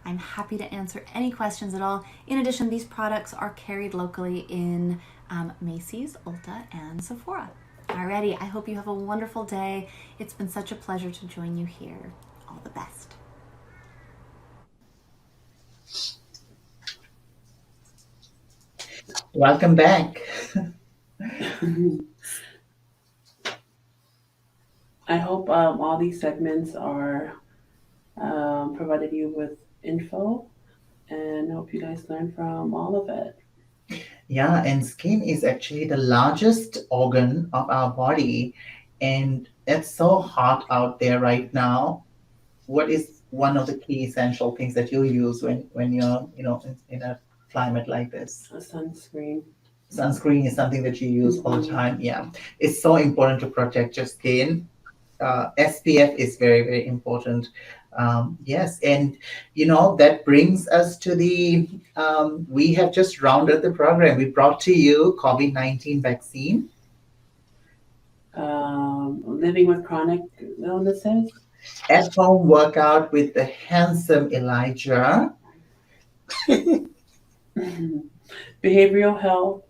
Speaker 12: I'm happy to answer any questions at all. In addition, these products are carried locally in Macy's, Ulta, and Sephora. Alrighty, I hope you have a wonderful day. It's been such a pleasure to join you here. All the best.
Speaker 1: Welcome back.
Speaker 2: I hope all these segments are provided you with info, and hope you guys learn from all of it.
Speaker 1: Yeah, and skin is actually the largest organ of our body, and it's so hot out there right now. What is one of the key essential things that you use when you're in a climate like this?
Speaker 2: A sunscreen.
Speaker 1: Sunscreen is something that you use all the
Speaker 2: Mhm.
Speaker 1: time. Yeah, it's so important to protect your skin. SPF is very, very important. Yes, and that brings us to we have just rounded the program. We brought to you COVID-19 vaccine.
Speaker 2: Living with chronic illnesses.
Speaker 1: At home workout with the handsome Elijah.
Speaker 2: Behavioral health.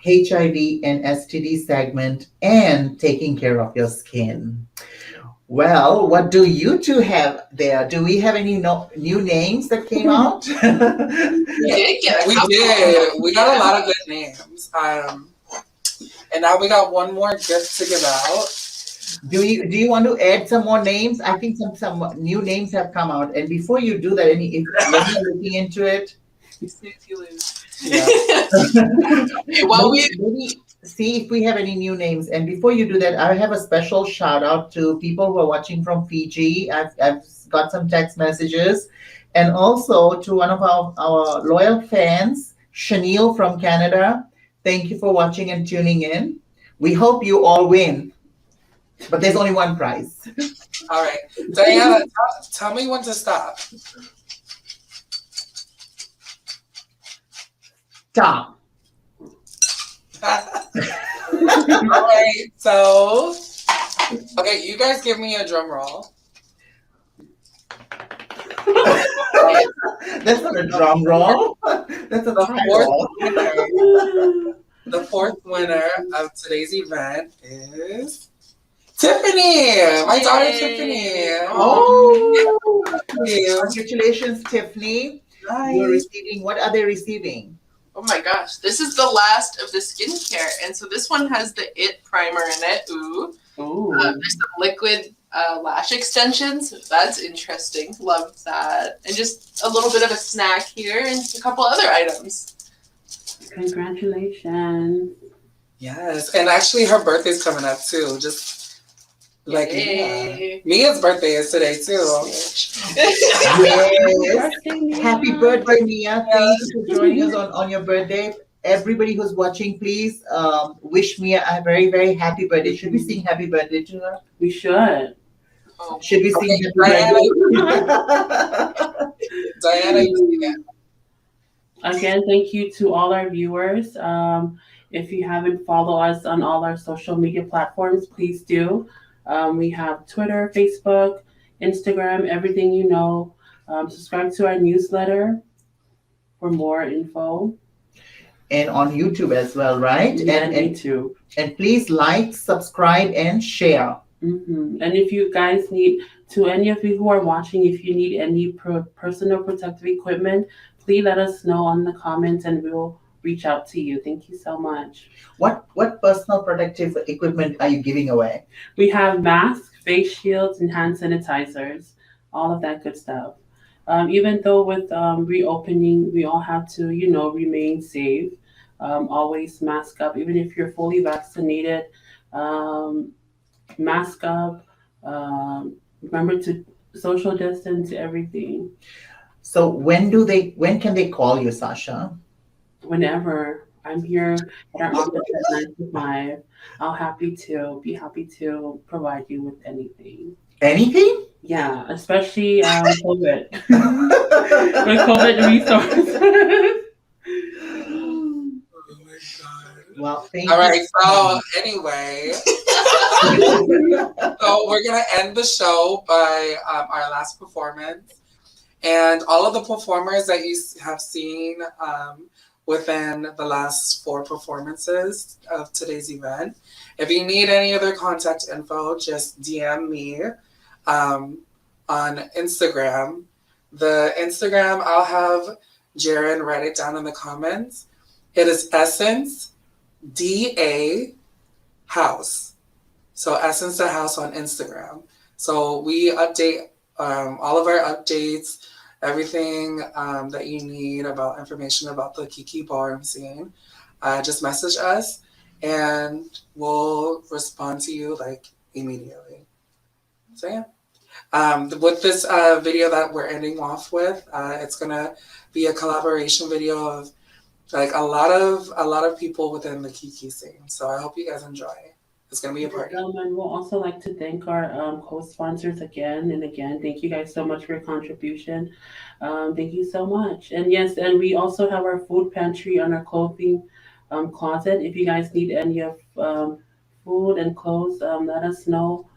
Speaker 1: HIV and STD segment, and taking care of your skin. Well, what do you two have there? Do we have any new names that came out?
Speaker 4: We did get a
Speaker 3: We
Speaker 4: couple.
Speaker 3: did. We got a lot of good names. And now we got one more gift to give out.
Speaker 1: Do you want to add some more names? I think some new names have come out. And before you do that, when you're looking into it, yeah. Maybe see if we have any new names. And before you do that, I have a special shout out to people who are watching from Fiji. I've got some text messages, and also to one of our loyal fans, Chanel from Canada. Thank you for watching and tuning in. We hope you all win, but there's only one prize.
Speaker 3: All right. Diana, tell me when to stop.
Speaker 1: Stop.
Speaker 3: All right. So, okay, you guys give me a drum roll.
Speaker 1: That's not a drum roll. That's a
Speaker 3: The fourth winner of today's event is Tiffany, my daughter Tiffany.
Speaker 1: Oh, congratulations, Tiffany. You're receiving. What are they receiving?
Speaker 4: Oh my gosh, this is the last of the skincare. And so this one has the IT primer in it. Ooh. There's some liquid lash extensions. That's interesting. Love that. And just a little bit of a snack here and a couple other items.
Speaker 2: Congratulations.
Speaker 3: Yes, and actually her birthday's coming up too. Just like Mia's birthday is today too.
Speaker 1: Yes. Happy birthday, Mia. Thank you for joining us on your birthday. Everybody who's watching, please wish Mia a very, very happy birthday. Should we sing happy birthday to her?
Speaker 2: We should.
Speaker 1: Should we sing
Speaker 3: Diana,
Speaker 1: happy birthday?
Speaker 3: Diana, you
Speaker 2: Again, thank you to all our viewers. If you haven't followed us on all our social media platforms, please do. We have Twitter, Facebook, Instagram, everything you know. Subscribe to our newsletter for more info.
Speaker 1: And on YouTube as well, right?
Speaker 2: Yeah,
Speaker 1: and
Speaker 2: YouTube.
Speaker 1: And please like, subscribe, and share.
Speaker 2: And if you guys need, to any of you who are watching, if you need any personal protective equipment, please let us know on the comments and we'll reach out to you. Thank you so much.
Speaker 1: What personal protective equipment are you giving away?
Speaker 2: We have masks, face shields, and hand sanitizers, all of that good stuff. Even though with reopening, we all have to, remain safe. Always mask up, even if you're fully vaccinated. Mask up. Remember to social distance, everything.
Speaker 1: So when can they call you, Sasha?
Speaker 2: Whenever. I'm here at our office at 9 to 5. I'll be happy to provide you with anything.
Speaker 1: Anything?
Speaker 2: Yeah, especially COVID. With COVID resources.
Speaker 1: Well, thank
Speaker 3: All
Speaker 1: you.
Speaker 3: right, so anyway, so we're going to end the show by our last performance. And all of the performers that you have seen within the last 4 performances of today's event, if you need any other contact info, just DM me on Instagram. The Instagram, I'll have Jaren write it down in the comments. It is Essence DA House. So Essence the House on Instagram. So we update all of our updates, everything that you need about information about the Kiki Ballroom scene. just message us and we'll respond to you like immediately. So yeah. With this video that we're ending off with, it's gonna be a collaboration video of like a lot of people within the Kiki scene. So I hope you guys enjoy. It's gonna be a party.
Speaker 2: And we'll also like to thank our co-sponsors again and again. Thank you guys so much for your contribution. Thank you so much. And yes, and we also have our food pantry on our clothing closet. If you guys need any of food and clothes, let us know.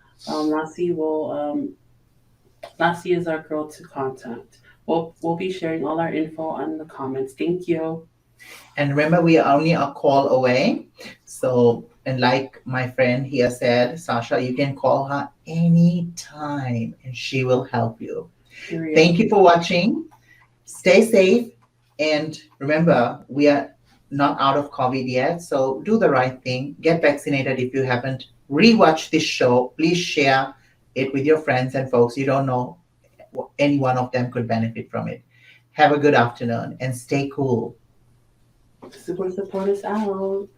Speaker 2: Lassie is our girl to contact. We'll be sharing all our info on the comments. Thank you.
Speaker 1: And remember, we are only a call away. So, and like my friend here said, Sasha, you can call her anytime and she will help you.
Speaker 2: Period.
Speaker 1: Thank you for watching. Stay safe. And remember, we are not out of COVID yet. So do the right thing. Get vaccinated if you haven't. Rewatch this show. Please share it with your friends and folks. You don't know, any one of them could benefit from it. Have a good afternoon and stay cool.
Speaker 2: Super support us out.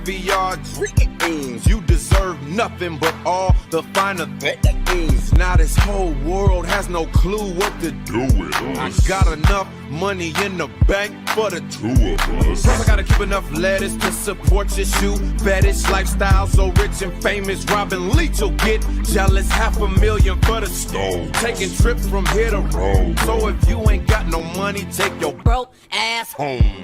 Speaker 6: caviar dreams. You deserve nothing but all the finer things. Now this whole world has no clue what to do with us. I got enough money in the bank for the two of us. Plus I gotta keep enough lettuce to support your shoe fetish lifestyle. So rich and famous, Robin Leach will get jealous. $500,000 for the stove. Taking trips from here to Rome. So if you ain't got no money, take your broke ass home.